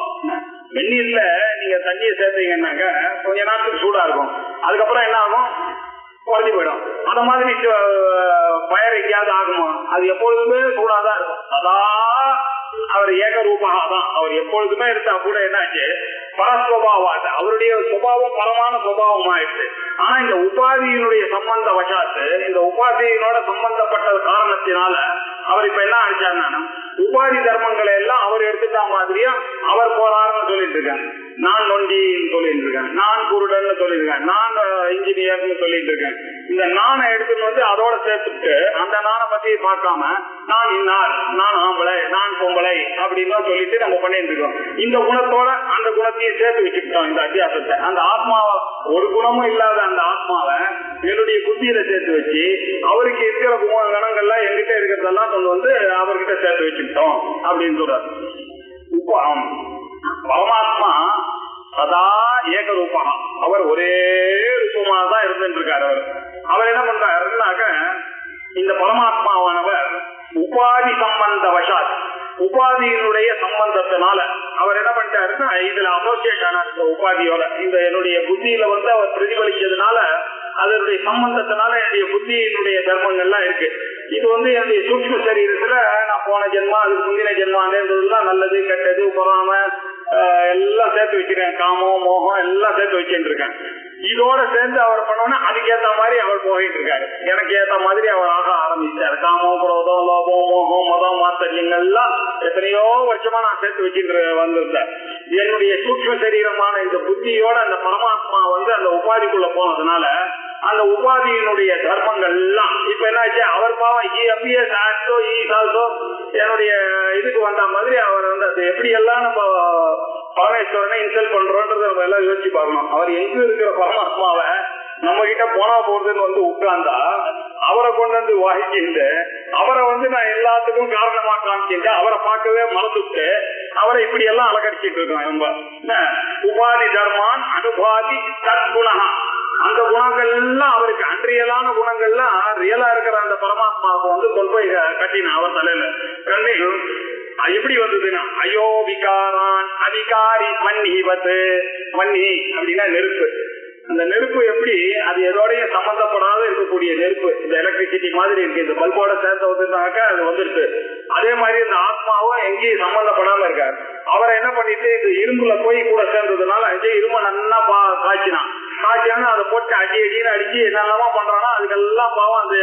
வெந்நீர்ல நீங்க தண்ணியை சேர்த்தீங்கன்னாக்க கொஞ்ச நேரத்துக்கு சூடா இருக்கும், அதுக்கப்புறம் என்ன ஆகும்? குறைஞ்சி போயிடும். அந்த மாதிரி ஃபயர் எங்கேயாவது ஆகுமா? அது எப்பொழுதுமே சூடாதான் இருக்கும். சதா அவர் ஏக ரூபகா தான். அவர் எப்பொழுதுமே இருந்தா கூட என்னாச்சு? பரஸ்வபாவாத அவருடைய சுபாவம் பரமான சுபாவம் ஆயிடுச்சு. ஆனா இந்த உபாதியினுடைய சம்பந்த வசாத்து இந்த உபாதியினோட சம்பந்தப்பட்ட காரணத்தினால அவர் இப்ப என்ன ஆயிடுச்சாருன்னா உபாதி தர்மங்களை எல்லாம் அவர் எடுத்துட்டா மாதிரியா அவர் போறாருன்னு சொல்லிட்டு இருக்காங்க. நான் நொண்டின்னு சொல்லிட்டு இருக்கேன், நான் குருடன்னு சொல்லியிருக்கேன், நான் இன்ஜினியர்னு சொல்லிட்டு இருக்கேன். இந்த நானை எடுத்துட்டு வந்து அதோட சேர்த்துட்டு அந்த நானை பத்தி பார்க்காம நான் இன்னார், நான் ஆம்பளை, நான் பொம்பளை அப்படின்னு சொல்லிட்டு நம்ம பண்ணிட்டு இருக்கோம். இந்த குணத்தோட அந்த குணத்தையும் சேர்த்து வச்சுக்கிட்டோம். இந்த அத்தியாசத்தை அந்த ஆத்மாவை ஒரு குணமும் இல்லாத அந்த ஆத்மாவை என்னுடைய புத்தியில சேர்த்து வச்சு அவருக்கு இருக்கிற கணங்கள்லாம் எங்கிட்ட இருக்கிறதெல்லாம் கொண்டு வந்து அவர்கிட்ட சேர்த்து வச்சுக்கிட்டோம் அப்படின்னு சொல்றாரு. பரமாத்மா சதா ஏக ரூபா அவர் ஒரே ரூபமா தான் இருந்துட்டு இருக்காரு. அவர் என்ன பண்றாருன்னாக்க இந்த பரமாத்மாவானவர் உபாதி சம்பந்த வசாத் உபாதியினுடைய சம்பந்தத்தினால அவர் என்ன பண்ணிட்டாருன்னா இதுல அசோசியேட் ஆனார். உபாதியோட இந்த என்னுடைய புத்தியில வந்து அவர் பிரதிபலிச்சதுனால அதனுடைய சம்பந்தத்தினால என்னுடைய புத்தியினுடைய தர்மங்கள்லாம் இருக்கு. இது வந்து என்னுடைய சூக்ஷ்ம சரீரத்துல நான் போன ஜென்மா அதுக்கு முந்தின ஜென்மான்றதுலாம் நல்லது கெட்டது பொறாம எல்லாம் சேர்த்து வச்சிருக்கேன். காமம் மோகம் எல்லாம் சேர்த்து வச்சுட்டு இருக்கேன். இதோட சேர்ந்து அவர் பண்ணோன்னா அதுக்கேத்த மாதிரி அவர் போயிட்டு இருக்காரு. எனக்கு ஏத்த மாதிரி அவர் ஆக ஆரம்பிச்சாரு. காமம் குரோதம் லோபம் மோகம் மதம் மாத்தரியங்கள்லாம் எத்தனையோ வருஷமா நான் சேர்த்து வச்சுட்டு வந்திருந்தேன். என்னுடைய சூக்ஷ்ம சரீரமான இந்த புத்தியோட அந்த பரமாத்மா வந்து அந்த உபாதிக்குள்ள போனதுனால அந்த உபாதியினுடைய தர்மங்கள் எல்லாம் இப்ப என்னாச்சு? அவர் பாவம் என்னுடைய இதுக்கு வந்த மாதிரி அவர் வந்து அது எப்படி எல்லாம் நம்ம பரமேஸ்வரனை இன்சல்ட் பண்றோன்றத நம்ம எல்லாம் யோசிச்சு பார்க்கணும். அவர் எங்க இருக்கிற பரமாத்மாவை நம்ம கிட்ட போனா போறதுன்னு வந்து உட்கார்ந்தா அவரை கொண்டு வந்து வாங்கிட்டு அவரை வந்து நான் எல்லாத்துக்கும் காரணமா காமிச்சுட்டு அவரை பார்க்கவே மறந்துட்டு அவரை இப்படி எல்லாம் அலக்கடிச்சிட்டு இருக்கோம். நம்ம உபாதி தர்மான் அனுபாதி தற்குணகா அந்த குணங்கள் எல்லாம் அவருக்கு அன்றியலான குணங்கள்லாம் ரியலா இருக்கிற அந்த பரமாத்மாவுக்கு வந்து கொண்டு போய் கட்டின அவர் தலையில கண்ணி எப்படி வந்ததுன்னா அயோ விகாரான் அதிகாரி வன்னிவத்து. வன்னி அப்படின்னா நெருப்பு. அந்த நெருப்பு எப்படி அது எதோடைய சம்பந்தப்படாத இருக்கக்கூடிய நெருப்பு, இந்த எலக்ட்ரிசிட்டி மாதிரி இருக்கு, இந்த பல்போட சேர்த்து வந்துட்டாக்க அது வந்துருக்கு. அதே மாதிரி இந்த ஆத்மாவும் எங்கேயும் சம்பந்தப்படாம இருக்காரு. அவரை என்ன பண்ணிட்டு இந்த இரும்புல போய் கூட சேர்ந்ததுனால அங்கே இரும்பு நல்லா காய்ச்சினான்னு அதை போட்டு அடின்னு அடிச்சு என்னெல்லாமா பண்றான்னா அதுக்கெல்லாம் பாவம் அந்த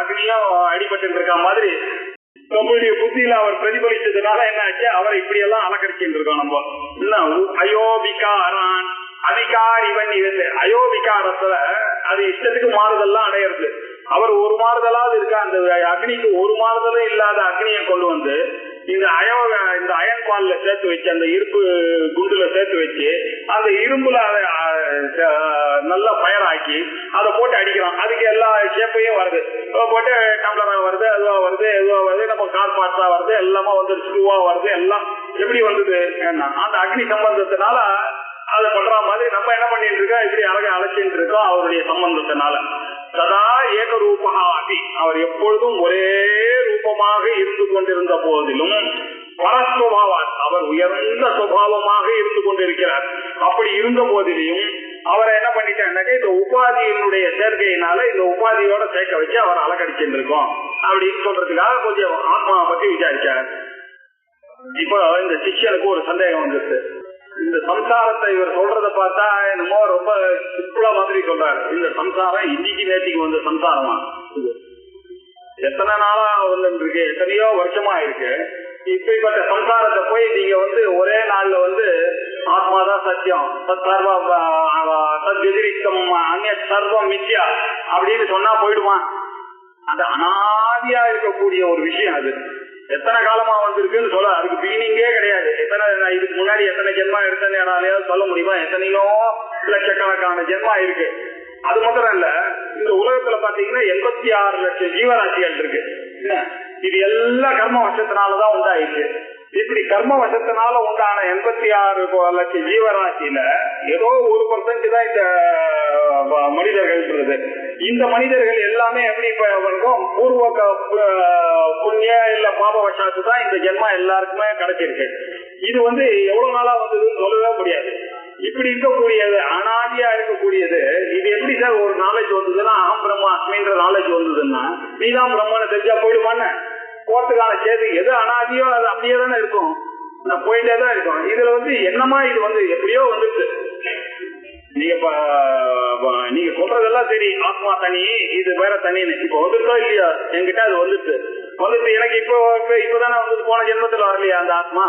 அக்னியும் அடிபட்டு இருக்க மாதிரி நம்மளுடைய புத்தியில அவர் பிரதிபலிச்சதுனால என்ன ஆச்சு, அவரை இப்படி எல்லாம் அலக்கரிச்சுட்டு இருக்கோம் நம்ம. அயோபிகாரான் அவிகார் இவன் இருந்து அயோபிகாரத்துல அது இஷ்டத்துக்கு மாறுதல்லாம் அடையிறது. அவர் ஒரு மாறுதலாவது இருக்கா, அந்த அக்னிக்கு ஒரு மாறுதலும் இல்லாத அக்னியை கொண்டு வந்து இந்த அயன் பால்ல சேர்த்து வச்சு அந்த இரும்பு குண்டுல சேர்த்து வச்சு அந்த இரும்புல அதை நல்லா பயராக்கி அதை போட்டு அடிக்கலாம். அதுக்கு எல்லா ஷேப்பையும் வருது, போட்டு டம்ளரா வருது, அதுவா வருது, எதுவா வருது, நம்ம கார் பார்ட்ஸா வருது, எல்லாமே வந்து ஸ்க்ரூவா வருது. எல்லாம் எப்படி வந்தது? அந்த அக்னி சம்பந்தத்தினால அதை பண்ற மாதிரி நம்ம என்ன பண்ணிட்டு இருக்கோம், இப்படி அழகா அழைச்சிட்டு இருக்கோம் அவருடைய சம்பந்தத்தினால. சதா ஏக ரூபகாதி, அவர் எப்பொழுதும் ஒரே ரூபமாக இருந்து கொண்டிருந்த போதிலும் பரஸ்வபாவார் அவர் உயர்ந்த சுபாவமாக இருந்து கொண்டிருக்கிறார். அப்படி இருந்த போதிலும் அவரை என்ன பண்ணிட்டாங்க, இந்த உபாதியினுடைய சேர்க்கையினால இந்த உபாதியோட சேர்க்க வச்சு அவர் அலக்கடிச்சுட்டு இருக்கோம் அப்படின்னு சொல்றதுக்காக கொஞ்சம் ஆத்மாவை பத்தி விசாரிச்சார். இப்போ இந்த சிஷ்யனுக்கு ஒரு சந்தேகம் வந்துருச்சு. இந்த சம்சாரத்தை இவர் சொல்றத பார்த்தா என்னமோ ரொம்ப சிம்பிளா மாதிரி சொல்றாரு. இந்த சம்சாரம் இன்னைக்கு நேற்றுக்கு வந்த சம்சாரமா, எத்தனை நாளா வந்து இருக்கு, எத்தனையோ வருஷமா இருக்கு. இப்படிப்பட்ட சம்சாரத்தை போய் நீங்க வந்து ஒரே நாள்ல வந்து ஆத்மாதான் சத்தியம், சத்யதிரிக்தம் அந்நிய சர்வம் மித்யா அப்படின்னு சொன்னா போயிடுமா? அது அனாதியா இருக்கக்கூடிய ஒரு விஷயம். அது எத்தனை காலமா வந்திருக்குன்னு சொல்ல அதுக்கு பிகினிங்கே கிடையாது. இதுக்கு முன்னாடி எத்தனை ஜென்மா எடுத்தனாலையாவது சொல்ல முடியுமா? எத்தனையோ லட்சக்கணக்கான ஜென்மா இருக்கு. அது மாத்திரம் இல்ல, இந்த உலகத்துல பாத்தீங்கன்னா 86 லட்சம் ஜீவராசிகள் இருக்கு. இது எல்லா கர்ம வசத்தினாலதான் உண்டாயிருக்கு. இப்படி கர்ம வசத்தினால உண்டான 86 லட்சம் ஜீவராசியில ஏதோ 1% தான் இந்த மனிதர்கள். இந்த மனிதர்கள் எல்லாமே எப்படி பூர்வ புண்ணிய இல்ல பாப வசாத்து தான் இந்த ஜென்மா எல்லாருக்குமே கிடைச்சிருக்கு. இது வந்து எவ்வளவு நாளா வந்ததுன்னு சொல்லவே முடியாது. இப்படி இருக்கக்கூடியது அனாதியா இருக்கக்கூடியது. இது எப்படி சார் ஒரு நாலேஜ் வந்ததுன்னா அகம் பிரம்மா அஸ்மின்ற நாலேஜ் வந்ததுன்னா நீதான் பிரம்மன்னு தெரிஞ்சா போயிடுமான்னு போறதுக்கான சேது எது அனாதியோ அது அப்படியே தானே இருக்கும், போயிட்டே தான் இருக்கும். இதுல வந்து என்னமா இது வந்து எப்படியோ வந்துட்டு நீங்க சொல்றதெல்லாம் சரி, ஆத்மா தனி இது வேற தனின்னு இப்ப வந்துட்டோ இல்லையா என்கிட்ட அது வந்துட்டு எனக்கு இப்பதானே வந்து போன ஜென்மத்துல வரலையா அந்த ஆத்மா?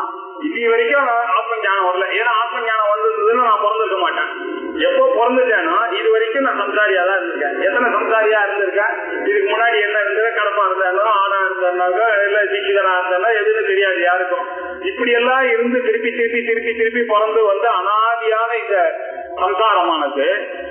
இது வரைக்கும் ஆத்ம ஞானம் வரல. ஏன்னா ஆத்ம ஞானம் வந்ததுன்னு நான் பிறந்திருக்க மாட்டேன். எப்போ பிறந்துட்டேன்னா இது வரைக்கும் நான் சம்சாரியா தான் இருந்திருக்கேன். எத்தனை சம்சாரியா இருந்திருக்கேன்? இதுக்கு முன்னாடி என்ன இருந்தது, கடப்பா இருந்தா ஆனா இருந்தா இல்ல தீட்சிதனா இருந்தா எதுன்னு தெரியாது யாருக்கும். இப்படி எல்லாம் இருந்து திருப்பி திருப்பி திருப்பி திருப்பி பிறந்து வந்து அனாதியான இந்த சம்சாரமானது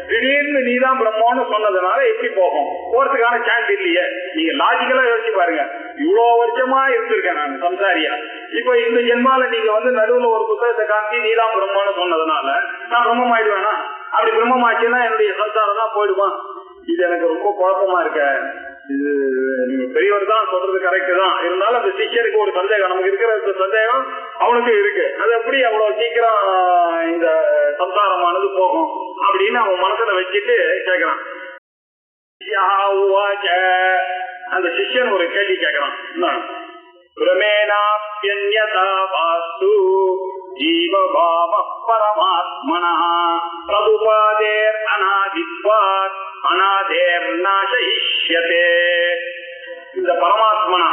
திடீர்னு நீதான் பிரம்மன்னு சொன்னதுனால எப்படி போகும்? போறதுக்கான சான்ஸ் இல்லையே. நீங்க லாஜிக்கலா யோசிச்சு பாருங்க. இவ்வளவு வருஷமா இருந்திருக்கேன் நான் சம்சாரியா. இப்ப இந்த ஜென்மால நீங்க வந்து நடுவுல ஒரு புத்தகத்தை காமிச்சு நீதான் பிரம்மன்னு சொன்னதுனால நான் பிரம்மம் ஆயிடுவேனா? அப்படி பிரம்மம் ஆச்சுன்னா என்னுடைய சம்சாரம் தான் போயிடுமா? இது எனக்கு ரொம்ப குழப்பமா இருக்க. இது நீங்க பெரியவர் தான் சொல்றது கரெக்ட் தான். இருந்தாலும் அந்த சிஷ்யருக்கு ஒரு சந்தேகம், நமக்கு இருக்கிற சந்தேகம் அவனுக்கு இருக்கு. அது எப்படி அவ்வளவு சீக்கிரம் இந்த சம்சாரமானது போகும் அப்படின்னு அவன் மனசுல வச்சுட்டு கேட்கிறான். அந்த சிஷ்யன் ஒரு கேள்வி கேட்கிறான். பரமாத்மனா ததுபாதேர் அநாதித்வாத் அநாதேர் நாசயிஷ்யதே. இந்த பரமாத்மனா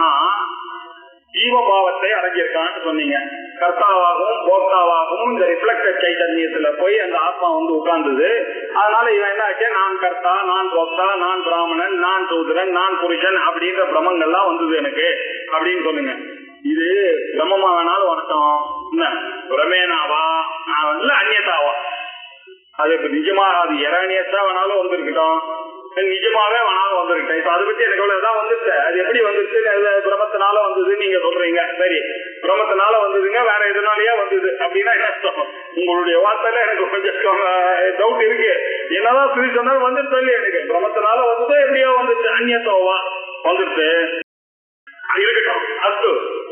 ஜீவபாவத்தை அடங்கியிருக்கான்னு சொன்னீங்க. கர்த்தாவாகவும் போக்தாவாகவும் இந்த ரிஃப்ளெக்டட் சைத்தன்யத்துல போய் அந்த ஆத்மா வந்து உட்கார்ந்தது. அதனால இவன் என்ன ஆச்சு, நான் கர்த்தா, நான் போக்தா, நான் பிராமணன், நான் சூத்திரன், நான் புருஷன் அப்படின்ற பிரமங்கள்லாம் வந்தது எனக்கு அப்படின்னு சொல்லுங்க. இது பிரம்மமா வேணாலும் வணக்கம், என்ன பிரமேனாவா இல்ல அந்நியதாவா? அது இப்ப நிஜமா அது எரணியஸா வேணாலும் வந்திருக்கட்டும், நிஜமாவே வேணாலும் வந்திருக்கேன். இப்ப அதை பத்தி எனக்கு எவ்வளவுதான் வந்துச்சு. அது எப்படி வந்துருச்சு? பிரம்மத்தினால வந்தது நீங்க சொல்றீங்க. சரி, பிரம்மத்தினால வந்ததுங்க, வேற எதுனாலயா வந்தது அப்படின்னா என்ன அர்த்தம்? உங்களுடைய வார்த்தையில எனக்கு கொஞ்சம் டவுட் இருக்கு. என்னதான் சொல்லி சொன்னாலும் வந்துட்டு சொல்லி எனக்கு பிரம்மத்தினால வந்ததோ எப்படியோ வந்துச்சு, அந்நியத்தோவா வந்துருச்சு. இருக்கட்டும், அஸ்து,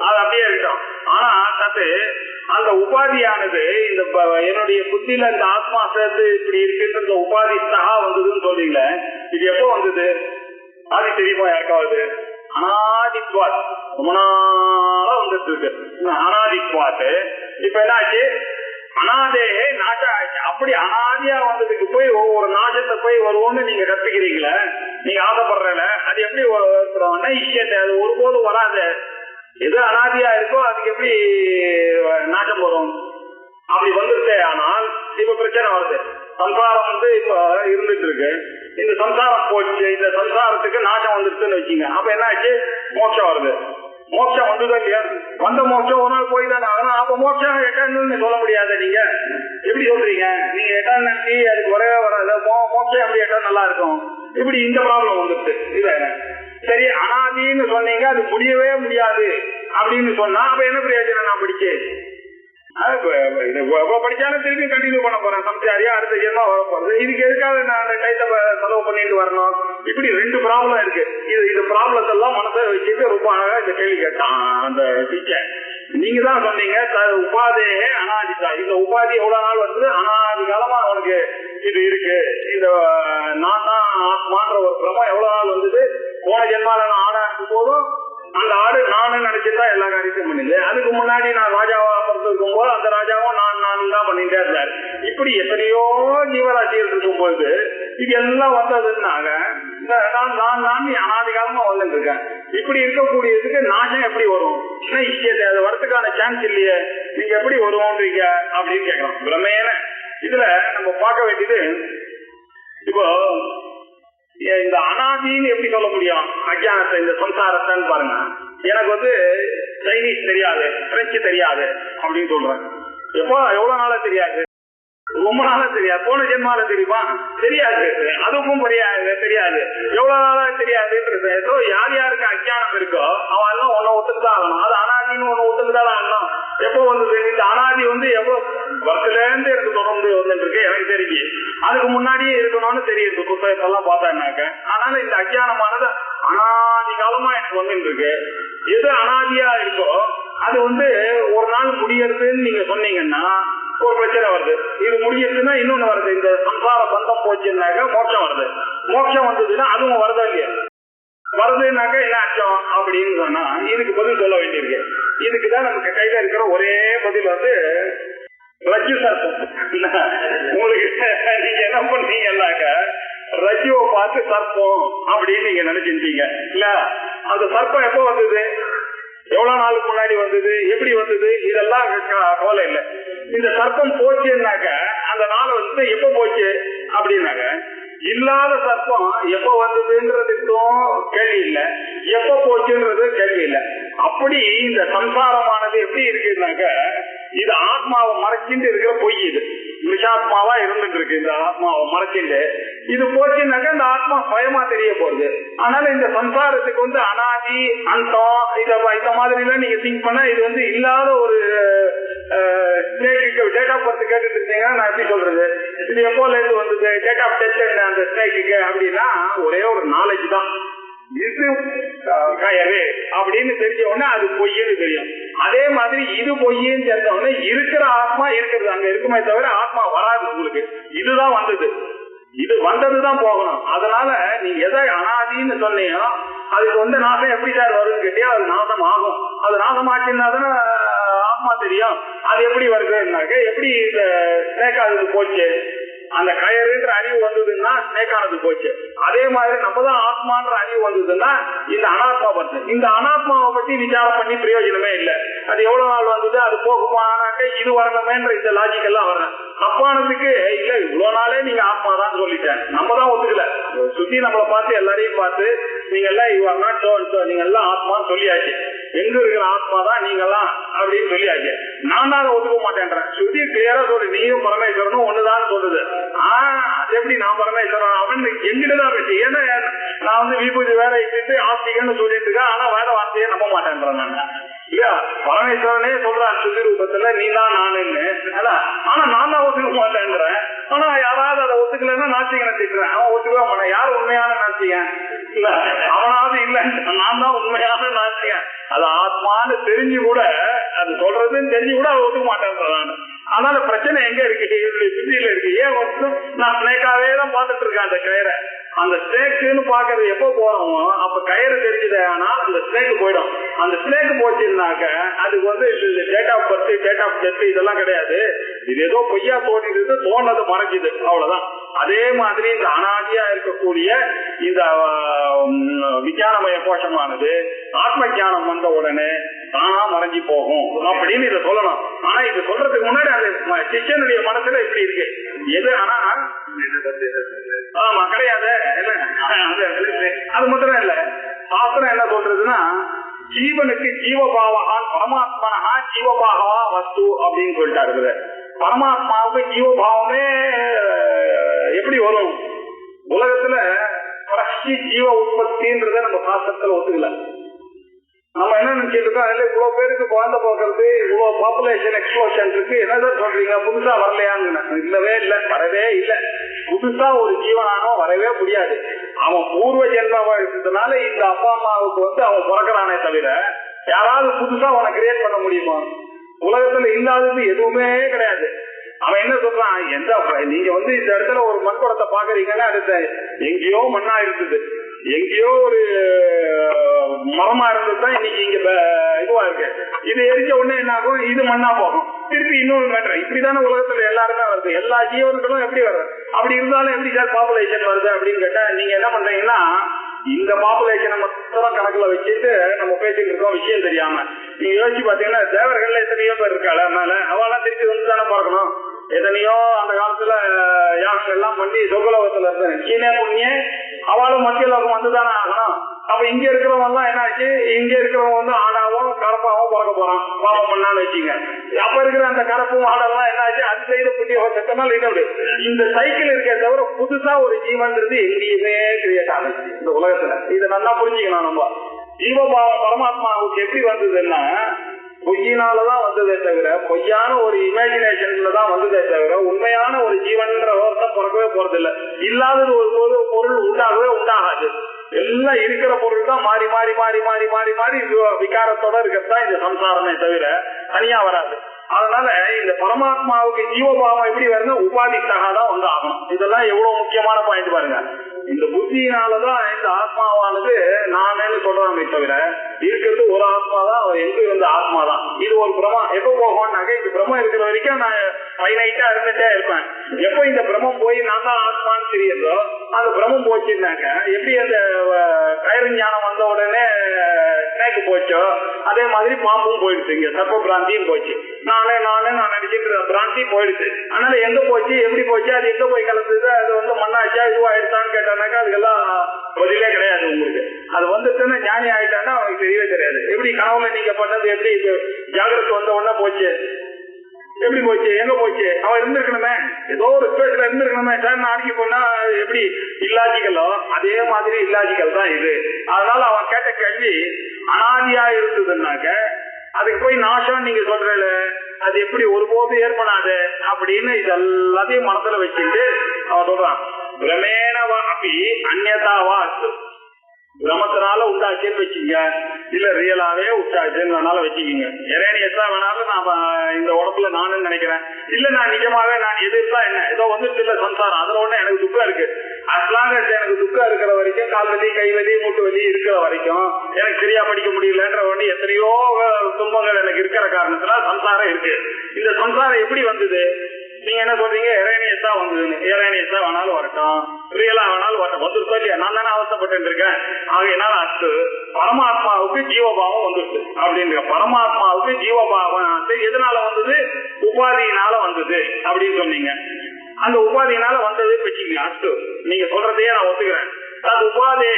அது அப்படியே இருக்கட்டும். ஆனா தத்து அந்த உபாதியானது இந்த என்னுடைய புத்தியில இந்த ஆத்மா சேர்த்து இப்படி இருக்குன்ற உபாதி சகா வந்ததுன்னு சொல்றீங்கள, இது எப்போ வந்தது? அது தெரியுமா யாருக்காவது? அனாதித்வாத், ரொம்ப நாளா வந்துட்டு இருக்கு அனாதித்வாத். இப்ப என்ன ஆச்சு? அனாதேகே நாச ஆச்சு. அப்படி அனாதியா வந்ததுக்கு போய் ஒவ்வொரு நாசத்தை போய் வருவோம்னு நீங்க கத்துக்கிறீங்களே, நீங்க ஆசைப்படுறல, அது எப்படி இஷ்யத்தை? அது ஒருபோதும் வராது. எது அனாதியா இருக்கோ அதுக்கு எப்படி நாசம் வரும்? அப்படி வந்துருச்சே. ஆனால் இப்ப பிரச்சனை வருது. சம்சாரம் வந்து இப்ப இருந்துட்டு இருக்கு. இந்த சம்சாரம் போச்சு, இந்த சம்சாரத்துக்கு நாசம் வந்துருச்சுன்னு வச்சுங்க. அப்ப என்ன ஆச்சு? மோட்சம் வருது. மோட்சம் வந்ததா இல்லையா? வந்த மோட்சம் ஒரு நாள் போய் தானே ஆகணும். அப்ப மோட்சம் எட்டர்னல்னு சொல்ல முடியாது. நீங்க எப்படி சொல்றீங்க? நீங்க எட்டர்னல்டி அதுக்கு வரவே வராது. மோட்சம் எப்படி எட்டர்னலா இருக்கும்? இப்படி இந்த ப்ராப்ளம் வந்துருச்சு. இது சரி, அனாதின்னு சொன்னீங்க, அது முடியவே முடியாது அப்படின்னு சொன்னா அப்ப என்ன பிரயோஜனம்? நான் படிச்சு படிச்சாலும் திருப்பி கண்டினியூ பண்ண போறேன். சம்சாரியா அடுத்த ஜென்மா வர போறது. இதுக்கு எதுக்காக நான் அந்த டைத்தை செலவு பண்ணிட்டு வரணும்? இப்படி ரெண்டு ப்ராப்ளம் இருக்கு. இந்த ப்ராப்ளத்தை எல்லாம் மனசை வச்சுட்டு ரொம்ப அழகா இந்த கேள்வி கேட்டான் அந்த டீச்சர். நீங்க தான் சொன்னீங்க உபாதேகே அனாதிதா. இந்த உபாதி எவ்வளவு நாள் வந்து அனாதி காலமா அவனுக்கு இது இருக்கு. இந்த நான் தான் ஆத்மான்ற ஒரு பிரமம் எவ்வளவு நாள் வந்தது? போன ஜென்மால நான் ஆடா இருக்கும் போதும் அந்த ஆடு நானு நினைச்சுதான் எல்லா காரியத்தையும் பண்ணிது. அதுக்கு முன்னாடி நான் ராஜாவா இருக்கும் போது அந்த ராஜாவும் நான் தான் பண்ணிட்டே இருந்தாரு. இப்படி எத்தனையோ ஜீவராசிகள் இருக்கும் போது இது எல்லாம் வந்ததுன்னாங்க நான் அனாதி காலமா வந்துட்டு இருக்கேன். இப்படி இருக்கக்கூடியதுக்கு நாசம் எப்படி வரும்? என்ன இஷ்யத்தை? அது வரதுக்கான சான்ஸ் இல்லையே. நீங்க எப்படி வருவோன்றீங்க அப்படின்னு கேட்கலாம். பிரமேன இதுல நம்ம பார்க்க வேண்டியது, இப்போ இந்த அனாதின்னு எப்படி சொல்ல முடியும்? அஜானத்தை, இந்த சம்சாரத்தைன்னு பாருங்க. எனக்கு வந்து சைனீஸ் தெரியாது, பிரெஞ்சு தெரியாது அப்படின்னு சொல்றேன். எப்போ எவ்வளவு நாளா தெரியாது? ரொம்ப நாளா தெரியாது. போன ஜென்மால தெரியுமா? தெரியாது. அதுக்கும் தெரியாது. எவ்வளவு நாளா தெரியாதுன்றது. ஏதோ யார் யாருக்கு அஜானம் இருக்கோ அவன் எல்லாம் ஒன்ன ஒத்துக்குதான் ஆகணும். அது அனாதின்னு ஒண்ணு ஒத்துக்குதான் ஆகணும். எப்போ வந்தது? இந்த அனாதி வந்து எவ்வளவு வருஷத்துல இருந்து எனக்கு தொடர்ந்து வந்துட்டு இருக்கு எனக்கு தெரிஞ்சு. அதுக்கு முன்னாடியே இருக்கணும்னு தெரியுது புத்தகத்தெல்லாம் பார்த்தாக்க. அதனால இந்த அஜானமானது அனாதி காலமா எனக்கு வந்துட்டு இருக்கு. எது அனாதியா இருக்கோ அது வந்து ஒரு நாள் முடியறதுன்னு நீங்க சொன்னீங்கன்னா ஒரு பிரச்சனை வருது. இது முடியறதுன்னா இன்னொன்னு வருது. இந்த சம்சார பந்தம் போச்சுன்னாக்க மோட்சம் வருது. மோட்சம் வந்ததுன்னா அதுவும் வருதா இல்லையா? வருதுன்னாக்க என்ன அர்த்தம் அப்படின்னு சொன்னா இதுக்கு பதில் சொல்ல வேண்டியிருக்கு. இதுக்குதான் நமக்கு கையில இருக்கிற ஒரே பதில் வந்து ரஜ்ஜு சர்ப்பம். உங்களுக்கு நீங்க என்ன பண்ணீங்கன்னாக்க ரஜ்ஜுவை பார்த்து சர்ப்பம் அப்படின்னு நீங்க நினைச்சிருந்தீங்க இல்ல? அந்த சர்ப்பம் எப்போ வந்தது? எவ்வளவு நாளுக்கு முன்னாடி வந்தது? எப்படி வந்தது? இதெல்லாம் கவலை இல்லை. இந்த சர்ப்பம் போச்சுன்னாக்க அந்த நாள் வந்து எப்ப போச்சு அப்படின்னாக்க இல்லாத சர்ப்பம் எப்ப வந்ததுன்றதுக்கும் கேள்வி இல்லை, எப்ப போச்சுன்றது கேள்வி இல்லை. அப்படி இந்த சம்சாரமானது எப்படி இருக்குன்னாக்க இது ஆத்மாவை மறைச்சிட்டு இருக்கிற பொய். இது விஷாத்மாவா இருந்துட்டு இருக்கு. இந்த ஆத்மாவை மறைச்சிட்டு இது போச்சுன்னாக்க இந்த ஆத்மா சுயமா தெரிய போகுது. அதனால இந்த சம்சாரத்துக்கு வந்து அனாதி அந்தம் இந்த மாதிரி எல்லாம் நீங்க திங்க் பண்ணா இது வந்து இல்லாத ஒரு ஸ்னேக்கு டேட் ஆஃப் பர்த் கேட்டுட்டு இருந்தீங்கன்னா நான் எப்படி சொல்றது? இது எப்போல இருந்து வந்தது? டேட் ஆஃப் டெத் அந்த ஸ்னேக்கு அப்படின்னா ஒரே ஒரு நாலேஜ் தான். இது கயறு அப்படின்னு தெரிஞ்ச உடனே அது பொய்ன்னு தெரியும். அதே மாதிரி இது பொய்ன்னு தெரிஞ்ச உடனே இருக்கிற ஆத்மா இருக்கிறது அங்க இருக்குமே தவிர ஆத்மா வராது உங்களுக்கு. இதுதான் வந்தது. இது வந்ததுதான் போகணும். அதனால நீங்க எதை அனாதின்னு சொன்னீங்களோ அதுக்கு வந்து நாசம் எப்படி சார் வரும்னு கேட்டியா அது நாசம் ஆகும். அது நாசம் ஆச்சுன்னா தானே ஆத்மா தெரியும். அது எப்படி வருதுன்னாக்க எப்படி இந்த ஸ்னேக்கானது போச்சு? அந்த கயறுன்ற அறிவு வந்ததுன்னா ஸ்னேக்கானது போச்சு. அதே மாதிரி நம்ம தான் ஆத்மான்ற அறிவு வந்ததுன்னா இந்த அனாத்மா வருது. இந்த அனாத்மாவை பத்தி விசாரம் பண்ணி பிரயோஜனமே இல்லை. அது எவ்வளவு நாள் வந்தது? அது போகுமானாக்க இது வரணுமேன்ற இந்த லாஜிக் எல்லாம் வரணும். தப்பானதுக்கு இல்ல இவ்வளவு நாளே நீங்க ஆத்மா தான் சொல்லிட்டேன். நம்ம தான் ஒத்துக்கல. சுத்தி நம்மளை பார்த்து எல்லாரையும் பார்த்து நீங்க எல்லாம் நீங்க எல்லாம் ஆத்மான்னு சொல்லியாச்சு. எங்க இருக்கிற ஆத்மா தான் நீங்க எல்லாம் அப்படின்னு சொல்லியாச்சு. நான் தான் அதை ஒத்துக்க மாட்டேன்றேன். சுத்தி கிளியரா சொல்லு நீயும் பரமேஸ்வரனும் ஒண்ணுதான் சொல்லுது. அது எப்படி நான் பரமேஸ்வரன் அவன் எங்கிட்டதான் வச்சு? ஏன்னா நான் வந்து விபூதி வேற இட்டு ஆஸ்திகன்னு சொல்லிட்டு இருக்கேன். ஆனா வேற வார்த்தையே நம்ப மாட்டேன்றேன் நான். இல்லையா? பரமேஸ்வரனே சொல்றான் சுத்தி ரூபத்துல நீ தான் நானுன்னு. ஆனா நான் தான் ஒத்துக்க மாட்டேன்றேன். ஆனா யாராவது அதை ஒத்துக்கலன்னா நாத்திகனை திட்டுறேன். அவன் ஒத்துக்கவே மாட்டான். யார் உண்மையான நாத்திகன்? இல்ல அவனாவது இல்ல நான் தான் உண்மையான நாத்திகன். அது ஆத்மான்னு தெரிஞ்சு கூட, அது சொல்றதுன்னு தெரிஞ்சு கூட அவன் ஒத்துக்க மாட்டேன்றான். அதனால பிரச்சனை எங்க இருக்கு? புத்தியில இருக்கு. ஏன் வந்து நான் ஸ்னேக்காவே தான் பார்த்துட்டு இருக்கேன் அந்த கயிறை. அந்த ஸ்னேக்குன்னு பாக்குறது எப்போ போறோமோ அப்ப கயிறு தெரிஞ்சது. ஆனால் அந்த ஸ்னேக்கு போயிடும். அந்த ஸ்னேக்கு போச்சுன்னாக்க அதுக்கு வந்து date of birth, date of death இதெல்லாம் கிடையாது. இது ஏதோ பொய்யா தோணிடுது, தோணது மறைஞ்சுது, அவ்வளவுதான். அதே மாதிரி இந்த அனாதியா இருக்கக்கூடிய இந்த விஞ்ஞானமய கோஷமானது ஆத்ம ஞானம் வந்த உடனே தானா மறைஞ்சி போகும் அப்படின்னு இதை சொல்லணும். ஆனா இது சொல்றதுக்கு முன்னாடி அந்த சிஷ்யனுடைய மனசுல இப்படி இருக்கு. எது ஆனா ஆமா கிடையாது. அது மாத்திரம் இல்ல, சாஸ்திரம் என்ன சொல்றதுன்னா ஜீவனுக்கு ஜீவபாவகா பரமாத்மனா ஜீவபாகவா வஸ்து அப்படின்னு சொல்லிட்டாரு. பரமாத்மாவுக்கு ஜீவபாவமே எப்படி வரும்? உலகத்துல பிரஷ்டி ஜீவ உற்பத்தின்றத நம்ம சாஸ்திரத்துல ஒத்துக்கல. நம்ம என்ன நினைச்சிட்டு இருக்கோம், அதுல இவ்வளவு பேருக்கு குழந்தை போக்குறது, இவ்வளவு பாப்புலேஷன் எக்ஸ்ப்ளோஷன் இருக்கு, என்னதான் சொல்றீங்க புதுசா வரலையான்னு? இல்லவே இல்லை, வரவே இல்லை. புதுசா ஒரு ஜீவனானோ வரவே முடியாது. அவன் பூர்வ ஜென்மாவா இருக்கிறதுனால இந்த அப்பா அம்மாவுக்கு வந்து அவன் பிறக்கிறானே தவிர யாராவது புதுசா அவனை கிரியேட் பண்ண முடியுமா? உலகத்துல இல்லாதது எதுவுமே கிடையாது. அவன் என்ன சொல்றான், எந்த நீங்க வந்து இந்த இடத்துல ஒரு மண் குடத்தை பாக்குறீங்கன்னா அடுத்த எங்கேயோ மண்ணா இருக்குது, எங்கேயோ ஒரு மரமா இருந்ததுதான் இன்னைக்கு இங்க இதுவா இருக்கு. இது எரிஞ்ச உடனே என்ன ஆகும்? இது மண்ணா போகும், திருப்பி இன்னொரு மேட்டர். இப்படிதானே உலகத்துல எல்லாருமே வருது. எல்லா ஜீவன்களும் எப்படி வருது? அப்படி இருந்தாலும் எப்படி சார் பாப்புலேஷன் வருது அப்படின்னு கேட்டா, நீங்க என்ன பண்றீங்கன்னா இந்த பாப்புலேஷனை மொத்தம் கணக்குல வச்சுட்டு நம்ம பேசிட்டு இருக்கோம் விஷயம் தெரியாம. நீங்க யோசிச்சு பாத்தீங்கன்னா தேவர்கள்ல எத்தனையோ பேர் இருக்காள் மேல, அவெல்லாம் திருப்பி வந்து தானே பார்க்கணும். எத்தனையோ அந்த காலத்துல யாகங்கள் எல்லாம் பண்ணி சொர்க்கலோகத்துல இருந்தேன் சீனே புண்ணிய அவளும் மத்திய லோகம் வந்துதானே ஆகணும். அப்ப இங்க இருக்கிறவங்க எல்லாம் என்ன ஆச்சு, இங்க இருக்கிறவங்க வந்து ஆடாவும் கரப்பாவும் பிறக்க போறான் பாவம் பண்ணான்னு வச்சுங்க. அப்ப இருக்கிற அந்த கரப்பும் ஆடெல்லாம் என்ன ஆச்சு, அது செய்த புண்ணிய செத்தனால இன்னொரு இந்த சைக்கிள் இருக்கே தவிர புதுசா ஒரு ஜீவன்றது எங்கேயுமே கிரியேட் ஆகுது இந்த உலகத்துல. இதை நல்லா புரிஞ்சுக்கணும். நம்ம ஜீவபாவம் பரமாத்மாவுக்கு எப்படி வந்ததுன்னா பொய்யினாலதான் வந்ததே தவிர, பொய்யான ஒரு இமேஜினேஷன்ல தான் வந்ததே தவிர உண்மையான ஒரு ஜீவன்ற ஒருத்தம் பிறக்கவே போறது இல்லை. இல்லாதது ஒரு பொருள் உண்டாகவே உண்டாகாது. எல்லாம் இருக்கிற பொருள் தான் மாறி மாறி மாறி மாறி மாறி மாறி விகாரத்தோட இருக்கிறதா இந்த சம்சாரமே தவிர தனியா வராது. அதனால இந்த பரமாத்மாவுக்கு ஜீவபாவம் எப்படி வருது, உபாதிக்காகதான் வந்து ஆகணும். இதெல்லாம் எவ்வளவு முக்கியமான பாயிண்ட் பாருங்க. இந்த புத்தியினாலதான் இந்த ஆத்மாவானது நானேன்னு சொல்றாமே தவிர இருக்கிறது ஒரு ஆத்மா தான். அவர் எங்க இருந்த ஆத்மா தான். இது ஒரு பிரமம். எப்ப போகணும்னாக்க இந்த பிரமம் இருக்கிற வரைக்கும் நான் ஃபைனைட்டா இருந்துட்டே இருப்பேன். எப்போ இந்த பிரமம் போய் நான் தான் ஆத்மான்னு தெரியுதோ அந்த பிரமம் போச்சுன்னாக்க எப்படி அந்த கயிறு ஞானம் வந்த உடனே ஸ்னேக்கு போச்சோ அதே மாதிரி பாம்பும் போயிடுச்சு. இங்க சர்ப்ப பிராந்தியும் போச்சு. நான் நினைச்சிட்டு பிராந்தி போயிடுச்சு. அதனால எங்க போச்சு, எப்படி போச்சு, அது எங்க போய் கலந்தது, அது வந்து மண்ணாச்சா இதுவாயிடுச்சான்னு கேட்டானாக்கா அதுக்கெல்லாம் பதிலே கிடையாது உங்களுக்கு. அது வந்துட்டுன்னா ஞானி ஆயிட்டான்னா அவனுக்கு தெரியவே தெரியாது. எப்படி கனவுல நீங்க பண்ணது எப்படி ஜாகிரத்து வந்த உடனே போச்சு, எப்படி போச்சு, எங்க போச்சு, அவன் இருந்திருக்கணுமே, ஏதோ ஒரு ஸ்பேஸ்ல இருந்திருக்கணுமே சார் நாளைக்கு போனா எப்படி இல்லாஜிக்கலோ அதே மாதிரி இல்லாஜிக்கல் தான் இது. அதனால அவன் கேட்ட கேள்வி அனாதியா இருந்ததுன்னாக்க அதுக்கு போய் நாசம் நீங்க சொல்றல அது எப்படி ஒருபோது ஏற்படாது அப்படின்னு இதெல்லாத்தையும் மனசுல வச்சுட்டு அவன் சொல்றான். பிரமேனவா அப்படி அந்நதாவா பிரமத்தினால உண்டாச்சுன்னு வச்சுங்க, இல்ல ரியலாவே உண்டாச்சுன்னு வேணாலும் வச்சுக்கோங்க. எரேனியஸா வேணாலும் நான் இந்த உடம்புல நானும் நினைக்கிறேன், இல்ல நான் நிஜமாவே நான் எதிர்த்தா என்ன ஏதோ வந்துட்டு இல்ல சம்சாரம் அதுல ஒண்ணு எனக்கு துக்கம் இருக்கு. அஸ்லாங்க எனக்கு துக்கம் இருக்கிற வரைக்கும், கால் வலி கை வலி மூட்டு வலி இருக்கிற வரைக்கும், எனக்கு சரியா படிக்க முடியலன்ற ஒண்ணு எத்தனையோ துன்பங்கள் எனக்கு இருக்கிற காரணத்துல சம்சாரம் இருக்கு. இந்த சம்சாரம் எப்படி வந்தது? நீங்க என்ன சொல்றீங்க, எரேனியஸா வந்ததுன்னு. எரேனியஸா வேணாலும் வரட்டும், ரியலா வேணாலும் வரட்டும், வந்துருக்கோம் இல்லையா? நான் தானே அவசப்பட்டு இருக்கேன். ஆகையினால அடுத்து பரமாத்மாவுக்கு ஜீவபாவம் வந்துருச்சு அப்படின்ற. பரமாத்மாவுக்கு ஜீவபாவம் எதனால வந்தது? உபாதியினால வந்தது அப்படின்னு சொன்னீங்க. அந்த உபாதியினால வந்தது வச்சுக்கீங்க. அடுத்து நீங்க சொல்றதையே நான் ஒத்துக்கிறேன். அது உபாதே,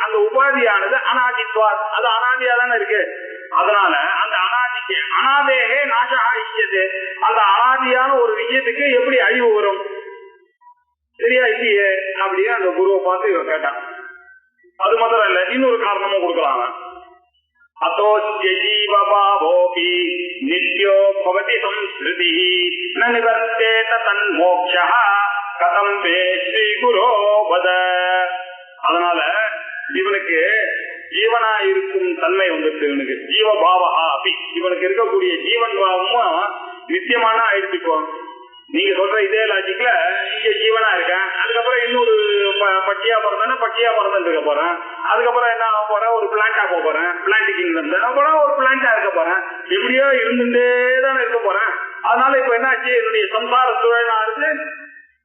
அந்த உபாதியானது அனாதித்வா, அது அனாதியா தானே இருக்கு. அதனால அந்த அனாதிக்கு அனாதேகே நாசா இஷ்யது, அந்த அனாதியான ஒரு விஷயத்துக்கு எப்படி அழிவு வரும்? சரியா இல்லையே அப்படின்னு அந்த குருவை பார்த்து இவன் கேட்டான். அது மாத்திரம் இல்ல, இன்னொரு காரணமும் கொடுக்கறாங்க. அத்தோஸ்ய ஜீவபாவோபி நித்யோ பவதி சம்ஸ்ருதி ந நிவர்த்தேத தன்மோக்ஷः கதம் வே ஸ்ரீ குரோ வத. அதனால இவனுக்கு ஜீவனா இருக்கும் தன்மை வந்துட்டு, இவனுக்கு ஜீவபாவா அப்படி இவனுக்கு இருக்கக்கூடிய ஜீவன் பாவமும் நித்தியமான ஆயிடுச்சுக்கோ. நீங்க சொல்ற இதே லாஜிக்ல இங்க ஜீவனா இருக்கேன், அதுக்கப்புறம் இன்னொரு பட்சியா பிறந்தேன்னா பட்சியா பிறந்துட்டு இருக்க போறேன், அதுக்கப்புறம் என்ன ஆக போறேன், ஒரு பிளான்டா போக போறேன், பிளான்ட் கிங்டம் அப்புறம் ஒரு பிளான்டா இருக்க போறேன், எப்படியோ இருந்துட்டே தானே இருக்க போறேன். அதனால இப்ப என்ன ஆச்சு, என்னுடைய சம்சார சூழலா இருக்கு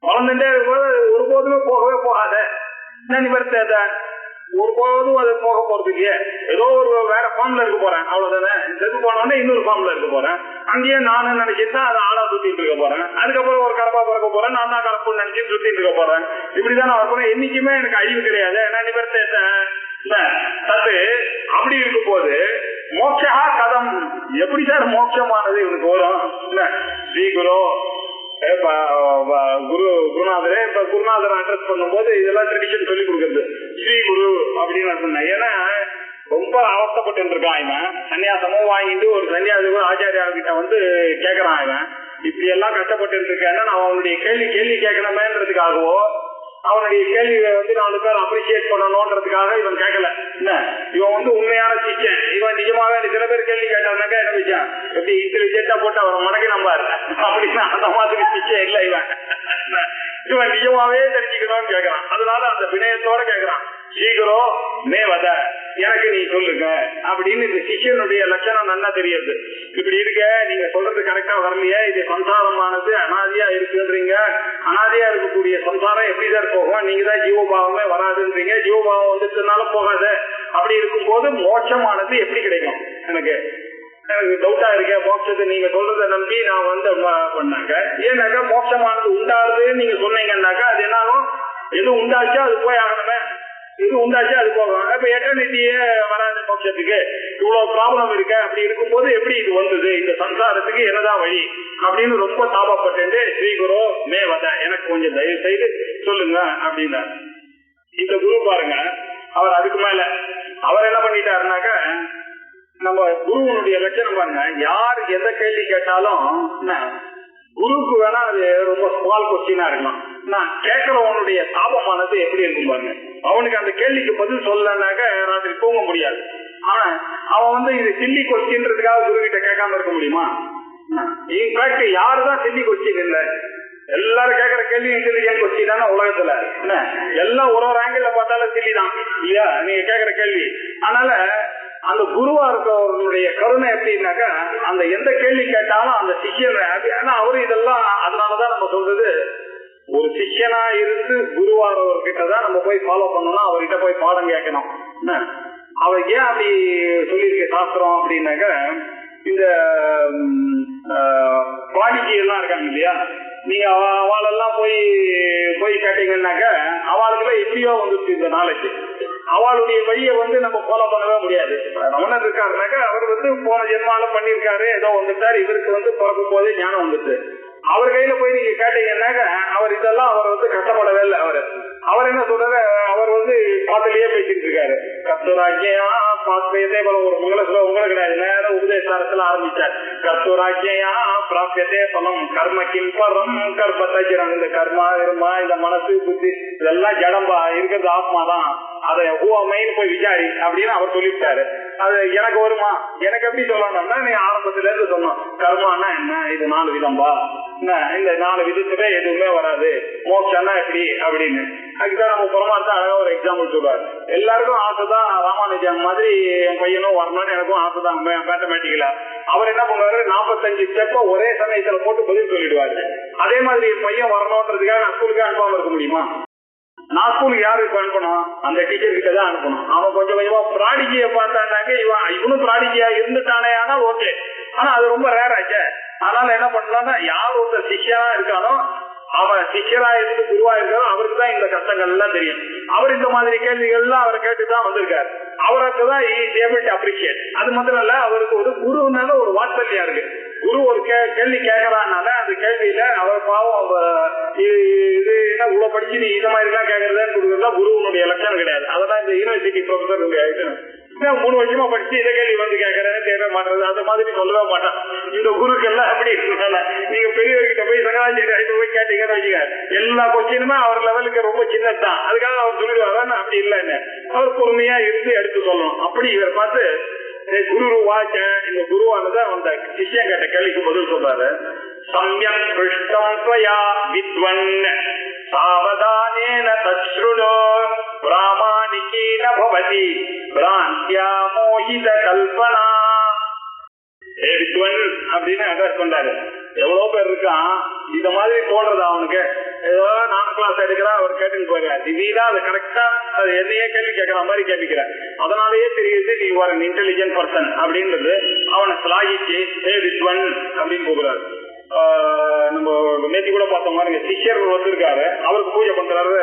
வளர்ந்துட்டே இருக்கும்போது ஒருபோதுமே போகவே போகாத. என்ன நிவர்த்தேத, ஒருபோதும் அது போக போறதுக்கு ஏதோ ஒரு வேற ஃபார்ம்ல இருக்க போறேன், அவ்வளவுதானே. செத்து போனோடனே இன்னொரு ஃபார்ம்ல இருக்க போறேன், அங்கேயே நானும் நினைச்சிட்டு தான் அதை ஆளா சுத்திட்டு இருக்க போறேன், அதுக்கப்புறம் ஒரு கலப்பா பிறக்க போறேன், நான் தான் கலப்புன்னு நினைச்சிட்டு சுத்திட்டு இருக்க போறேன். இப்படிதான் நான் இருக்கணும். என்னைக்குமே எனக்கு அழிவு கிடையாது. என்ன நிவர்த்தேத தத்து அப்படி இருக்கும் போது மோட்சா கதம், எப்படி சார் மோட்சமானது இவனுக்கு வரும்? ஸ்ரீ குரு குருநாதரே, இப்ப குருநாதர் அட்ரஸ் பண்ணும் போது இதெல்லாம் ட்ரெடிஷன் சொல்லி கொடுக்கறது ஸ்ரீ குரு அப்படின்னு சொன்னேன். ஏன்னா ரொம்ப அவஸ்தப்பட்டு இருக்கான் இவன். சன்னியாசமும் வாங்கிட்டு ஒரு சன்னியாசிக்கும் ஆச்சாரியார்கிட்ட வந்து கேட்கறான் இவன், இப்படி எல்லாம் கஷ்டப்பட்டு இருக்கேன்னா நான் அவனுடைய கேள்வி கேட்கணுமேன்றதுக்காகவோ அவனுடைய கேள்வியை வந்து 4 பேர் அப்ரிசியேட் பண்ணணும்ன்றதுக்காக இவன் கேட்கல. என்ன இவன் வந்து உண்மையான சிஷ்யன். இவன் நிஜமாவே சில பேர் கேள்வி கேட்டாருனாக்கா என்ன விஷயம், எப்படி இன்டெலிஜென்ட்டா போட்டு அவன் மடக்கி நம்பாரு அப்படின்னா அந்த மாதிரி சிஷ்யன் இல்லை இவன். இவன் நிஜமாவே தெரிஞ்சுக்கணும்னு கேட்கறான். அதனால அந்த வினயத்தோட கேட்கறான், சீக்கிரம் மே வத, எனக்கு நீ சொல்லுங்க அப்படின்னு. இந்த சிஷ்யனுடைய லட்சணம் நல்லா தெரியுது. இப்படி இருக்க, நீங்க சொல்றது கரெக்டா வரலையே, இது சம்சாரமானது அனாதியா இருக்குன்றீங்க, அனாதியா இருக்கக்கூடிய சம்சாரம் எப்படிதான் போகும், நீங்க தான் ஜீவபாவமே வராதுன்றீங்க, ஜீவபாவம் வந்துட்டுனால போகாத. அப்படி இருக்கும்போது மோட்சமானது எப்படி கிடைக்கும்? எனக்கு டவுட்டா இருக்க. மோட்சத்தை நீங்க சொல்றதை நம்பி நான் வந்து பண்ணாங்க. ஏன்னாக்கா மோட்சமானது உண்டாதுன்னு நீங்க சொன்னீங்கன்னாக்கா அது என்ன ஆகும், எது உண்டாச்சோ அது போய் ஆகணுமே, இது உண்டாச்சு அது போகும். இப்ப எட்டர்னிட்டியே வராது மோட்சத்துக்கு, இவ்வளவு ப்ராப்ளம் இருக்கு. அப்படி இருக்கும்போது எப்படி இது வந்தது, இந்த சம்சாரத்துக்கு என்னதான் வழி அப்படின்னு ரொம்ப தாபப்பட்டு ஸ்ரீ குரு மே வத, எனக்கு கொஞ்சம் தயவு செய்து சொல்லுங்க அப்படின்னா. இந்த குரு பாருங்க, அவர் அதுக்கு மேல அவர் என்ன பண்ணிட்டாருனாக்க, நம்ம குருவனுடைய லட்சணம் பாருங்க, யார் எந்த கேள்வி கேட்டாலும் குருக்கு வேணா அது ரொம்ப ஸ்மால் கொஸ்டினா இருக்கலாம், நான் கேட்கிறவனுடைய தாபமானது எப்படி இருக்கும் பாருங்க. அவனுக்கு அந்த கேள்விக்கு பதில் சொல்லனாக்க ராத்திரி தூங்க முடியாது. ஆனா அவன் வந்து இது சில்லி கொஸ்டின்றதுக்காக குரு கிட்ட கேட்காம இருக்க முடியுமா? இன்ஃபேக்ட் யாருதான் சில்லி கொஸ்டின் இல்லை, எல்லாரும் கேட்கிற கேள்வி இன்டெலிஜென்ட் கொஸ்டின் தானே உலகத்துல. என்ன எல்லாம் ஒரு ஆங்கிள் பார்த்தாலும் சில்லி தான் இல்லையா நீங்க கேட்கிற கேள்வி. அதனால அந்த குருவா இருக்கவர்களுடைய கருணை எப்படின்னாக்கா, அந்த எந்த கேள்வி கேட்டாலும் அந்த சிஷ்யன், ஏன்னா அவரு இதெல்லாம், அதனாலதான் நம்ம சொல்றது ஒரு சிஷ்யனா இருந்து குருவாரவர்கிட்டதான் நம்ம போய் ஃபாலோ பண்ணணும், அவர்கிட்ட போய் பாடம் கேட்கணும். அவர் ஏன் அப்படி சொல்லியிருக்க சாஸ்திரம் அப்படின்னாக்க, இந்த பாடிஜி எல்லாம் இருக்காங்க இல்லையா, நீங்க அவளெல்லாம் போய் கேட்டீங்கன்னாக்க அவளுக்குலாம் எப்படியோ வந்துருச்சு இந்த நாளைக்கு. அவளுடைய வழியை வந்து நம்ம ஃபாலோ பண்ணவே முடியாது. ரமணர் இருக்காருனாக்கா அவர் வந்து போன ஜென்மால பண்ணிருக்காரு, ஏதோ வந்துட்டாரு, இவருக்கு வந்து பிறக்கும் போதே ஞானம் வந்துட்டு. அவர் கையில போய் நீங்க கேட்டீங்கன்னாக்க அவர் இதெல்லாம் அவர் வந்து கஷ்டப்படவே இல்லை. அவர் என்ன சொல்றாரு, அவர் வந்து பாத்திலேயே பேசிட்டு இருக்காரு. கர்த்தராக்கியா பிராப்தியதே பலம், ஒரு மங்கள சொல்ல உங்களுக்கு கிடையாது, நேரம் உபதேசாரத்துல ஆரம்பிச்சார். கர்த்தராக்கியா பிராப்தியதே பலம் கர்ம கிம் பரம் கர்ப்பத்தாச்சிரம். இந்த கர்மா கர்மா இந்த மனசு புத்தி இதெல்லாம் ஜடம்பா, இருக்கிறது ஆத்மாதான், அதை ஊமைன்னு போய் விசாரி அப்படின்னு அவர் சொல்லிவிட்டாரு. அது எனக்கு வருமா, எனக்கு எப்படி சொல்லணும்னா, நீ ஆரம்பத்துல இருந்து சொன்னோம் கர்மானா என்ன, இது 4 விதம்பா, இந்த 4 விதத்துல எதுவுமே வராது, மோட்சம்னா எப்படி அப்படின்னு. அதுக்குதான் நம்ம பரமார்த்தம் அழகா ஒரு எக்ஸாம்பிள் சொல்றாரு. எல்லாருக்கும் ஆசைதான், ராமானுஜன் மாதிரி என் பையனும் வரணும்னு எனக்கும் ஆசைதான் மேத்தமேட்டிக்கலா. அவர் என்ன பண்ணுவாரு, 45 ஸ்டெப்ப ஒரே சமயத்துல போட்டு பதில் சொல்லிடுவாரு. அதே மாதிரி என் பையன் வரணும்ன்றதுக்காக நான் ஸ்கூலுக்கு அனுப்பாம இருக்க முடியுமா? நான் ஸ்கூலுக்கு யாருக்கு அனுப்பணும், அந்த டீச்சர் கிட்ட தான் அனுப்பணும். அவன் கொஞ்சம் கொஞ்சமா ப்ராடிஜியை பார்த்தானாக்க இவனும் ப்ராடிஜியா இருந்துட்டானே, ஆனா ஓகே, ஆனா அது ரொம்ப ரேர் ஆச்சு. அதனால என்ன பண்ணலாம்னா, யார் ஒருத்தர் சிஷ்யனா இருக்கானோ, அவன் சிஷ்யரா இருந்து குருவா இருக்காரோ அவருக்கு தான் இந்த கஷ்டங்கள் எல்லாம் தெரியும். அவர் இந்த மாதிரி கேள்விகள்லாம் அவர் கேட்டுதான் வந்திருக்காரு. அவருக்கு தான் ஏபிள் டு அப்ரிஷியேட். அது மாத்திரம் இல்ல, அவருக்கு ஒரு குருனால ஒரு வாத்சல்யம் இருக்கு. குரு ஒரு கேள்வி கேட்கறானால அந்த கேள்வியில அவர் பாவம் இது என்ன இவ்வளவு படிச்சு நீ இந்த மாதிரி எல்லாம் கேட்கறதுன்னு கொடுக்கறதுலாம் குருவனுடைய லட்சணம் கிடையாது. அதெல்லாம் இந்த யூனிவர்சிட்டி ப்ரொஃபசர் 3 வருஷமா படிச்சு இதை கேள்வி வந்து கேட்கறேன்னு கேட்க மாட்டேறது, அந்த மாதிரி சொல்லவே மாட்டான். இந்த குருக்கெல்லாம் அப்படி இருக்கனால நீங்க பெரியவர்கிட்ட போய் சங்கராச்சாரிய போய் கேட்டீங்கன்னு வச்சுக்க, எல்லா கொஸ்டினுமே அவர் லெவலுக்கு ரொம்ப சின்னதுதான். அதுக்காக அவர் சொல்லிடுவாரு அப்படி இல்லைன்னு அவர் பொறுமையா இருந்து எடுத்து சொல்லணும். அப்படி இவர் பார்த்து குரு வாச்ச, இந்த குருவானத அந்த சிஷ்யன் கேட்ட கேள்விக்கு பதில் சொல்றாரு. சம்யக் பிருஷ்டம் த்வயா வித்வன் சாவதானேன தச்ருணோ பிராமாணிகீன பவதி பிராந்த்யா மோஹித கல்பனா. வித்வன் அப்படின்னு அட்ரஸ் பண்றாரு. எவ்வளவு பேர் இருக்கான் இந்த மாதிரி தோன்றது அவனுக்கு, ஏதோ 4 கிளாஸ் எடுக்கிறா அவர் கேட்டுன்னு போயிடுறாரு. நீதான் அது கரெக்டா அது என்னையே கேள்வி கேட்கற மாதிரி கேட்கிற, அதனாலயே தெரியுது நீ ஒரு இன்டெலிஜென்ட் பர்சன் அப்படின்றது. அவனை ஸ்லாகிச்சு வித்வன் அப்படின்னு கூப்பிடுறாரு. நம்ம நேற்று கூட பார்த்தோம் மாதிரி சிஷ்யர் வந்திருக்காரு, அவருக்கு பூஜை பண்றாரு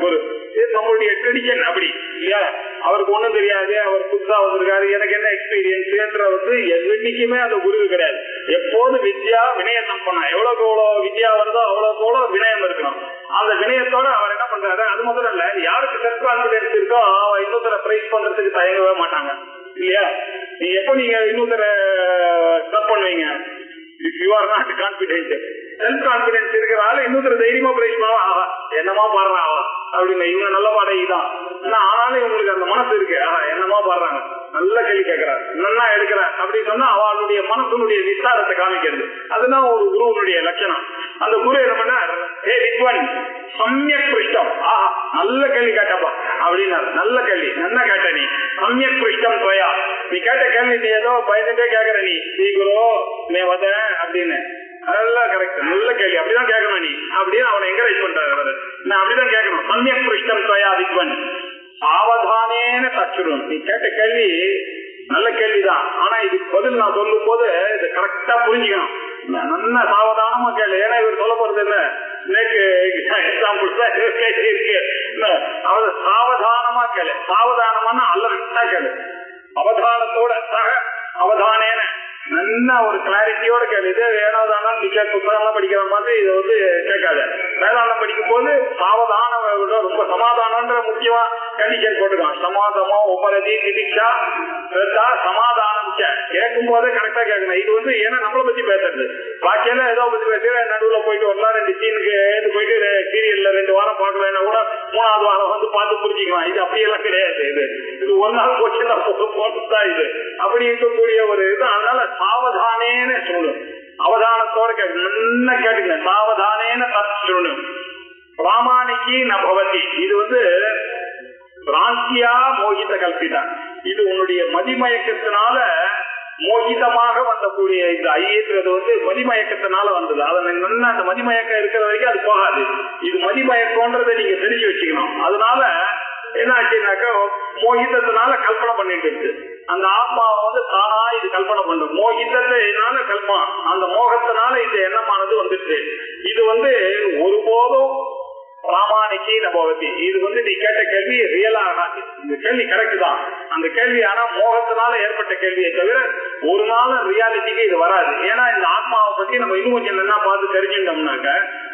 குரு. இது நம்மளுடைய ட்ரெடிஷன் அப்படி இல்லையா, அவருக்கு ஒண்ணும் தெரியாது, அவர் புதுசா வந்திருக்காரு, எனக்கு என்ன எக்ஸ்பீரியன்ஸ் வந்து என்னைக்குமே அந்த குரு கிடையாது. எப்போது வித்யா வினயத்தம் பண்ண, எவ்வளவுக்கு எவ்வளவு வித்யா வருதோ அவ்வளவுக்கு எவ்வளவு வினயம் இருக்கணும். அந்த வினயத்தோட அவர் என்ன பண்றாரு, அது முதல்ல இல்ல, யாருக்கு செல்ஃப் கான்பிடன்ஸ் இருக்கோ அவ இன்னொருத்தர பிரைஸ் பண்றதுக்கு தயங்கவே மாட்டாங்க இல்லையா. நீ எப்ப நீங்க இன்னொருத்தர ஸ்டப் பண்ணுவீங்க, if you are not confident, self confidence இருக்கிறால இன்னொரு தைரியமா பிரைஸ் பண்ணுவா, என்னமா பாடுறான் அப்படின்னு, இவங்க நல்ல பாடகிதான் ஆனாலும் இவங்களுக்கு அந்த மனசு இருக்கு, என்னமா பாடுறாங்க, நல்ல கேள்வி கேட்கிறார், நல்லா எடுக்கிறார் அப்படின்னு சொன்னா அவளுடைய மனசுடைய விசாரத்தை காமிக்கிறது. அதுதான் ஒரு குருவனுடைய லட்சணம். அந்த குரு என்ன பண்ணார், வித்வன் சம்யக் பிருஷ்டம், நல்ல கேள்வி கேட்டப்பா அப்படின்னாரு. நல்ல கேள்வி, நல்லா கேட்ட நீ, சம்யக் பிருஷ்டம் துவயா, நீ கேட்ட கேள்வி நீ ஏதோ பயந்துட்டே கேட்கற, நீ குரு நீ வத அப்படின்னு, அதெல்லாம் கரெக்ட், நல்ல கேள்வி, அப்படிதான் கேட்கணும் நீ அப்படின்னு அவனை என்கரேஜ் பண்றாரு அவரு. நான் அப்படிதான் கேட்கணும். சம்யக் பிருஷ்டம் துவயா வித்வன் சாவதானேன தச்சுரும், நீ கேட்ட கேள்வி நல்ல கேள்விதான், ஆனா இதுக்கு பதில் நான் சொல்லும் போது இதை கரெக்டா புரிஞ்சுக்கணும், நல்ல சாவதானமா கேள்வி. ஏன்னா இவர் சொல்ல போறது என்ன, எக்ஸாம்பிள் தான் இருக்கு, அவர் சாவதானமா கேளு, சாவதானமான அலர்ட்டா கேளு, அவதானத்தோட சக அவதானேன நல்ல ஒரு கிளாரிட்டியோட கேளு. இது ஏனாதானா டீச்சர் புத்தகம்லாம் படிக்கிற மாதிரி இதை வந்து கேட்காத. வேதாந்தம் படிக்கும் போது சாவதானம் விட ரொம்ப சமாதானம்ன்ற முக்கியமா கண்டிஷன் போட்டுக்கான். சமாதமா உபரதி திதிக்ஷா சமாதானம் கேட்கும் போதே கரெக்டா கேட்கணும். இது வந்து ஏன்னா நம்மளை பத்தி பேசுறது, பாக்கியெல்லாம் ஏதோ பத்தி பேசுற, நடுவுல போயிட்டு வரலாம், 2 சீனுக்கு போயிட்டு சீரியல்ல 2 வாரம் பாக்கலன்னா கூட 3வது வாரம் வந்து பார்த்து புரிஞ்சுக்கலாம். இது அப்படியெல்லாம் கிடையாது. இது ஒரு நாள் போச்சு போட்டுதான் இது அப்படி இருக்கக்கூடிய ஒரு இது. அதனால சாவதானேன்னு சொல்லணும், அவதானத்தோட நல்லா கேட்டுங்க. சாவதானேன தத் சொல்லணும். பிராமாணிகி நபவதி, இது வந்து பிராந்தியா மோகித கல்பிதா, இது உன்னுடைய மதிமயக்கத்தினால மோகிதமாக வந்தக்கூடிய இந்த ஐயத்துறது வந்து மதிமயக்கத்தினால வந்தது. அதை நல்லா அந்த மதிமயக்கம் இருக்கிற வரைக்கும் அது போகாது. இது மதிமயக்கம்ன்றதை நீங்க தெரிஞ்சு வச்சுக்கணும். அதனால என்ன ஆச்சுனாக்கா மோகிதத்தினால கல்பனை பண்ணிட்டு இருக்கு. அந்த ஆத்மாவை வந்து தானா இது கல்பனை பண்ணும். மோகிதத்தினால கல்பனா, அந்த மோகத்தினால இந்த எண்ணமானது வந்துட்டு, இது வந்து ஒருபோதும் பிராமாணிக்கி நபவதி, இது வந்து நீ கேட்ட கேள்வி ரியலா ஆகாது. இந்த கேள்வி கரெக்ட் தான், அந்த கேள்வி ஆனா மோகத்தினால ஏற்பட்ட கேள்வியை தவிர ஒரு நாள் ரியாலிட்டிக்கு இது வராது. ஏன்னா இந்த ஆத்மாவை பத்தி நம்ம இன்னும் கொஞ்சம் என்ன பார்த்து தெரிஞ்சுட்டோம்னாக்க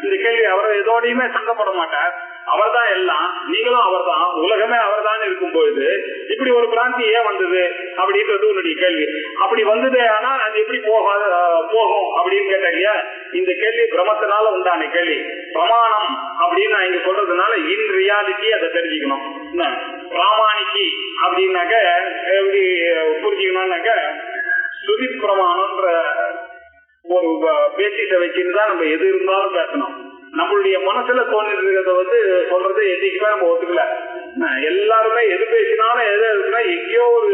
இந்த கேள்வி அவரை எதோடையுமே சங்கப்பட மாட்டார். அவர் தான் எல்லாம், நீங்களும் அவர் தான், உலகமே அவர் தான் இருக்கும் பொழுது இப்படி ஒரு பிராந்தி ஏன் வந்தது அப்படின்றது உன்னுடைய கேள்வி. அப்படி வந்ததே ஆனா அது எப்படி போகும் அப்படின்னு கேட்டா இல்லையா, இந்த கேள்வி பிரமத்தினால உண்டான கேள்வி. பிரமாணம் அப்படின்னு நான் இங்க சொல்றதுனால இன் ரியாலிட்டி அதை தெரிஞ்சுக்கணும். பிராமாணிக்கி அப்படின்னாக்க எப்படி புரிஞ்சுக்கணும்னாக்க ஸ்ருதி பிரமாணம்ன்ற ஒரு பேசிட்ட வச்சுன்னு தான் நம்ம எது இருந்தாலும் பேசணும். நம்மளுடைய மனசுல தோன்றிட்டு இருக்கிறத வந்து சொல்றது என்னைக்குமே நம்ம ஒத்துக்கல. எல்லாருமே எது பேசினாலும் எது இருக்குன்னா எங்கேயோ ஒரு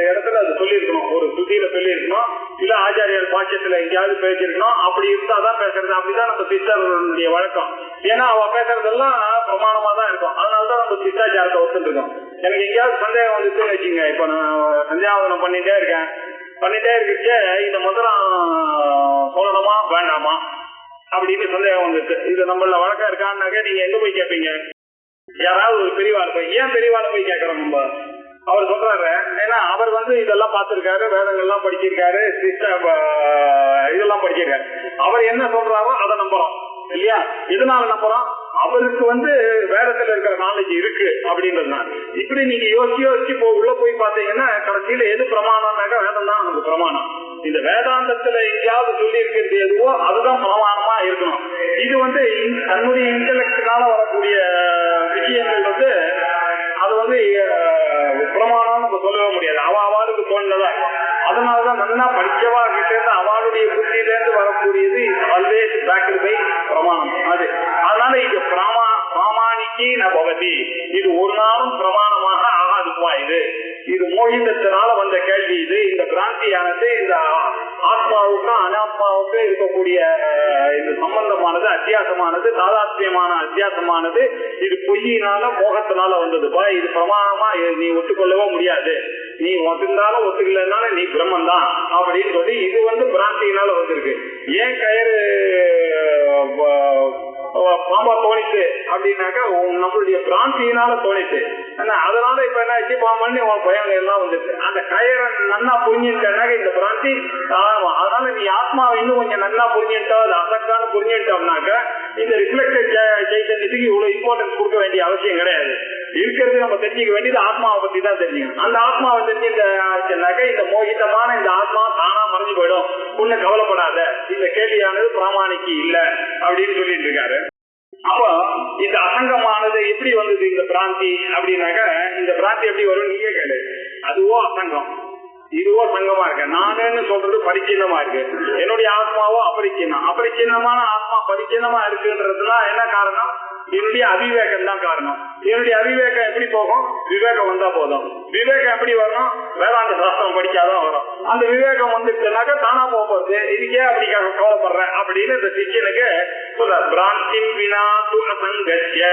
இடத்துல அது சொல்லியிருக்கணும், ஒரு ஸ்ருதியில சொல்லியிருக்கணும், இல்ல ஆச்சாரியர் பாட்சத்துல எங்கேயாவது பேசியிருக்கணும். அப்படி இருந்தாதான் பேசுறது. அப்படிதான் நம்ம சிஸ்டர்களுடைய வழக்கம். ஏன்னா அவ பேசுறதெல்லாம் பிரமாணமா தான் இருக்கும். அதனாலதான் நம்ம சிஷ்டாச்சாரத்தை ஒத்துட்டு இருக்கோம். எனக்கு எங்கேயாவது சந்தேகம் வந்துச்சுன்னு வச்சுங்க, இப்ப நான் சந்தியாவதனம் பண்ணிட்டே இருக்கேன், இருக்கே இந்த மந்திரம் சொல்லணுமா வேண்டாமா அப்படின்னு சந்தேகம் வந்துருக்கு. இது நம்மள வழக்கம் இருக்கான்னாக்க நீங்க எங்க போய் கேட்பீங்க? யாராவது ஒரு பெரியவாள் போய், ஏன் பெரியவாளை போய் கேட்கறோம் நம்ம? அவர் சொல்றாரு, ஏன்னா அவர் வந்து இதெல்லாம் பார்த்திருக்காரு, வேதங்கள்லாம் படிச்சிருக்காரு, இதெல்லாம் படிச்சிருக்காரு. அவர் என்ன சொல்றாரோ அதை நம்புறோம் இல்லையா? எதனால நம்புறோம்? அவருக்கு வேதத்துல இருக்கிற நாலேஜ் இருக்கு அப்படின்றதுனால இப்படி நீங்க யோசிச்சு உள்ள போய் பாத்தீங்கன்னா கடைசியில எது பிரமாணம்னாக்கா வேதம் தான் நமக்கு பிரமாணம். இந்த வேதாந்தத்துல எங்கேயாவது சொல்லி இருக்கிறது எதுவோ அதுதான் பிரமாணமா இருக்கணும். இது தன்னுடைய இன்டெலெக்டுனால வரக்கூடிய விஷயங்கள் அது பிரமாணம் நம்ம சொல்லவே முடியாது. அவளுக்கு தோணுனதா இருக்கும். அதனாலதான் நல்லா படிச்சவா கிட்ட அவளுடைய புத்தியிலேருந்து வரக்கூடியது ஆல்வேஸ் பேக்டு பை பிரமாணம். அதனால இது பிராமாணிக்கு நபவதி, இது ஒரு நாளும் பிரமாணமாக ஆகாதுப்பா. இது மோகிதத்தினால வந்த கேள்வி. இந்த பிராந்தியானது இந்த ஆத்மாவுக்கும் அனாத்மாவுக்கும் இருக்கக்கூடிய இந்த சம்பந்தமானது அத்தியாசமானது, தாதாத்மியமான அத்தியாசமானது. இது பொய்யினால மோகத்தினால வந்ததுப்பா. இது பிரமாணமா நீ ஒத்துக்கொள்ளவே முடியாது. நீ ஒத்துந்தாலும் ஒத்துக்கலனால நீ பிரம்மன் தான் அப்படின்னு சொல்லி இது பிராந்தியினால வந்திருக்கு. ஏன் கயிறு பாம்பா தோணிச்சு அப்படின்னாக்கா நம்மளுடைய பிராந்தியினால தோணிச்சு. அதனால இப்ப என்ன ஆச்சு, பாம்பன்னு பயங்க எல்லாம் வந்துருக்கு. அந்த கயிறை நன்னா புரிஞ்சுட்டாக்க இந்த பிராந்தி. அதனால நீ ஆத்மாவை இன்னும் கொஞ்சம் நல்லா புரிஞ்சுட்டா, அது அசக்கான புரிஞ்சுட்டோம்னாக்கா இந்த ரிஃப்ளெக்டட் சைத்தன்யத்துக்கு இவ்வளவு இம்பார்ட்டன்ஸ் கொடுக்க வேண்டிய அவசியம் கிடையாது. இருக்கிறது நம்ம தெரிஞ்சுக்க வேண்டியது ஆத்மாவை பத்தி தான் தெரிஞ்சுக்கணும். அந்த ஆத்மாவை தெரிஞ்சுட்டாக்க இந்த மோகிதமான இந்த ஆத்மா தானா மறைஞ்சு போயிடும். ஒண்ணு கவலைப்படாத, இந்த கேள்வியானது பிராமாணிக்கு இல்ல அப்படின்னு சொல்லிட்டு இருக்காரு. அப்போ இந்த அசங்கமானது எப்படி வந்தது இந்த பிராந்தி அப்படின்னாக்க, இந்த பிராந்தி எப்படி வரும் நீயே கேளு. அதுவோ அசங்கம், இதுவோ சங்கமா இருக்கு. நானுன்னு சொல்றது பரிச்சின்னமா இருக்கு. என்னுடைய ஆத்மாவோ அபரிச்சின்னம். அபரிச்சின்னமான ஆத்மா பரிச்சின்னமா இருக்குன்றதுனா என்ன காரணம்? என்னுடைய அவிவேகம் தான் காரணம். என்னுடைய அவிவேகம் எப்படி போகும்? விவேகம் வந்தா போதும். விவேகம் எப்படி வரணும்? வேதாந்த சாஸ்திரம் படிச்சாதான் வரும். அந்த விவேகம் வந்துச்சுனாக்க தானா போகுது. இதுக்கே அப்படி கவலைப்படுறேன் அப்படின்னு இந்த சிஷ்யனுக்கு சொல்ற. பிராந்திம் வினா து அசங்கஸ்ய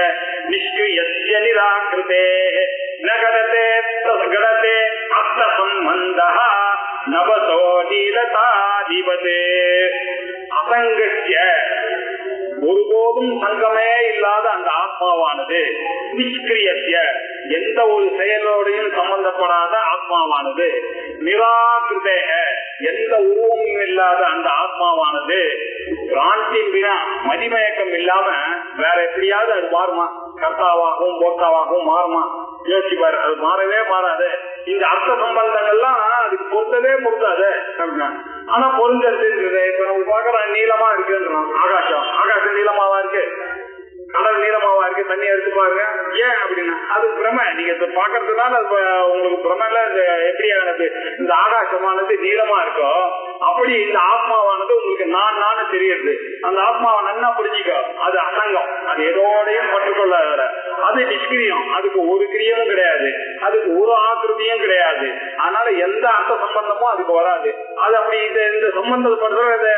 நிஷ்க்ரியஸ்ய நிராகிருதே நகரதே தஸ்கரதே அர்த்த சம்பந்தஹ நவசோ நீலதாதிபதே. அசங்கஸ்ய ஒருபோதும் சங்கமே இல்லாத அந்த ஆத்மாவானது, நிஷ்கிரியஸ்ய எந்த ஒரு செயலோடையும் சம்பந்தப்படாத ஆத்மாவானது, நிராகிருதே எந்த உருவமும் இல்லாத அந்த ஆத்மாவானது, பிராந்தின் வினா மதிமயக்கம் இல்லாம வேற எப்படியாவது அது மாறுமா? கர்த்தாவாகவும் போக்தாவாகவும் மாறுமா? யோசிப்பாரு. அது மாறவே மாறாது. இந்த அர்த்த சம்பந்தங்கள்லாம் அதுக்கு பொருத்தாது அப்படின்னா. ஆனா பொருந்தது. இப்ப நம்ம பாக்குறோம் நீளமா இருக்குன்றான். ஆகாசம் நீளமாவா இருக்கு, கடல் நீளமாவா இருக்கு, தண்ணி எடுத்து பாருங்க. ஏன் அப்படின்னா அது பிரம. நீங்க பாக்குறதுனால உங்களுக்கு பிரமல எப்படியானது இந்த ஆகாசமானது நீளமா இருக்கோ அப்படி இந்த ஆத்மாவானது உங்களுக்கு நான் தெரியுது. அந்த ஆத்மாவை நன்னா புரிஞ்சிக்கோ. அது அசங்கம், அது எதோடையும் பற்றுக்கொள்ள. அது நிஷ்கிரியம், அதுக்கு ஒரு கிரியமும் கிடையாது, அதுக்கு ஒரு ஆக்கிருதியும் கிடையாது. அதனால எந்த அர்த்த சம்பந்தமும் அதுக்கு வராது. அது அப்படி இந்த சம்பந்தப்படுறது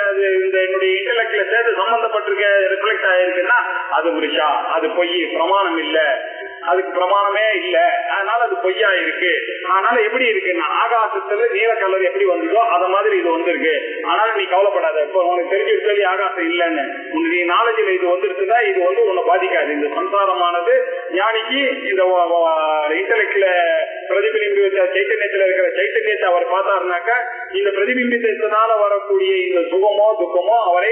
இந்த என்னுடைய இன்டெலெக்ட்ல சேர்த்து சம்பந்தப்பட்டிருக்க ரிஃப்ளெக்ட் ஆயிருக்குன்னா அது புரிஷா, அது பொய், பிரமாணம் இல்ல, அதுக்கு பிரமாணமே இல்ல. அதனால அது பொய்யா இருக்கு. அதனால எப்படி இருக்குன்னா ஆகாசத்துல நீல கலர் எப்படி வந்ததோ அத மாதிரி இது வந்திருக்கு. அதனால நீ கவலைப்படாத. இப்ப உனக்கு தெரிஞ்சு ஆகாசம் இல்லன்னு உன்னுடைய நாலேஜ்ல இது வந்துருச்சுன்னா இது உன்னை பாதிக்காது. இந்த சம்சாரமானது ஞானிக்கு இந்த இன்டெலெக்ட்ல பிரதிபிம்பித்த சைத்தன்யத்துல இருக்கிற சைத்தன்யத்தை அவர் பார்த்தாருனாக்கா இந்த பிரதிபிம்பித்தனால வரக்கூடிய இந்த சுகமோ துக்கமோ அவரை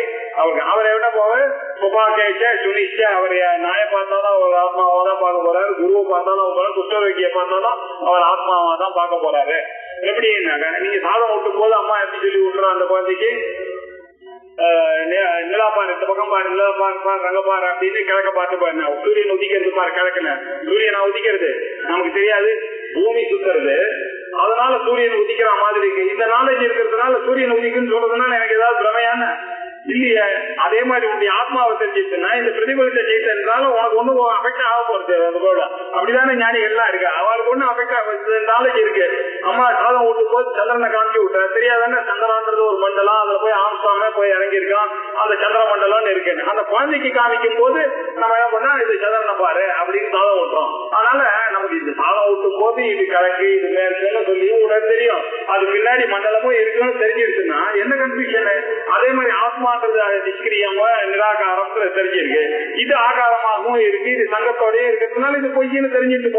விட போவார். சுபாகேஷ சுனிஷ அவர் நாயை பார்த்தாலும் அவர் ஆத்மாவா தான் பார்க்க போறாரு. குருவை பார்த்தாலும் அவர் குஷ்டரோகிய பார்த்தாலும் அவர் ஆத்மாவா தான் பார்க்க போறாரு. எப்படின்னாக்க நீங்க சாதம் ஊட்டும் போது அம்மா எப்படி சொல்லி விட்டுறோம் அந்த குழந்தைக்கு, நிலாப்பாரு இந்த பக்கம் பாரு, நிலாப்பாரு ரங்கப்பாரு அப்படின்னு கிழக்க பார்த்து பாருங்க. சூரியன் உதிக்கிறது பாரு கிழக்குன்னு. சூரியனை உதிக்கிறது நமக்கு தெரியாது, பூமி சுத்துறது. அதனால சூரியன் உதிக்கிற மாதிரி இருக்கு. இந்த நாலேஜ் இருக்கிறதுனால சூரியன் உதிக்குன்னு சொல்றதுனால எனக்கு ஏதாவது பிரமையான இல்லையே. அதே மாதிரி உன்னுடைய ஆத்மாவை தெரிஞ்சிச்சுன்னா இந்த பிரதிபலித்த செய்ததுனால உனக்கு ஒண்ணு அஃபெக்ட் ஆக போறது. அது போல அப்படிதானே ஞானிகள் எல்லாம் இருக்கு. அவருக்கு ஒண்ணு அஃபெக்ட் ஆக நாலேஜ் இருக்கு. அம்மா சாதம் ஊட்டும் போது சந்திரனை காமிச்சு விட்ட தெரியாதானே. சந்திரான்றது ஒரு மண்டலம், அதுல போய் ஆம்ஸ்டாமே போய் இறங்கியிருக்கான். அந்த சந்திர மண்டலம்னு இருக்கு. அந்த குழந்தைக்கு காமிக்கும் போது நம்ம என்ன பண்ணா இது சந்திரனை பாரு அப்படின்னு சாதம் ஊட்டுறோம். அதனால நமக்கு இந்த சாதம் ஊட்டும் போது இது கிழக்கு இது மேற்குன்னு சொல்லி உடனே தெரியும். அது பின்னாடி மண்டலமும் இருக்குன்னு தெரிஞ்சிருச்சுன்னா என்ன கன்ஃபியூஷன். அதே மாதிரி ஆத்மான்றது நிஷ்கிரியம் நிராகாரம் தெரிஞ்சிருக்கு, இது ஆகாரமாகவும் இருக்கு, இது சங்கத்தோடய இருக்கிறதுனால இது பொய்ன்னு தெரிஞ்சுட்டு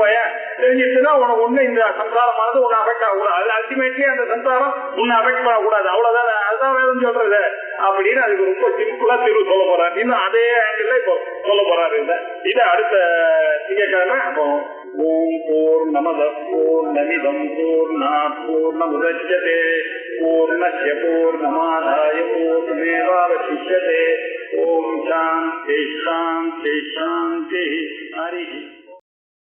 தெரிஞ்சிட்டுதான் உனக்கு ஒண்ணு இந்த சம்சாரமானது உன்னை அஃபெக்ட் ஆகக்கூடாது. அல்டிமேட்லி அந்த சம்சாரம் உன்னை அஃபெக்ட் பண்ணக்கூடாது, அவ்வளவுதான். அதுதான் வேதம் சொல்றது அப்படின்னு அதுக்கு ரொம்ப சிம்பிளா தீர்வு சொல்ல போறாரு. இன்னும் அதே ஆங்கிள் இப்போ சொல்ல போறாரு. இதை அடுத்த திங்கட்கிழமை அப்போ ஓம் பூர்ணமத பூர்ணமிதம் பூர்ணாத் பூர்ணமுதச்யதே பூர்ணஸ்ய பூர்ணமாதாய பூர்ணமேவாவசிஷ்யதே. ஓம் சாந்தி சாந்தி சாந்தி. ஹரி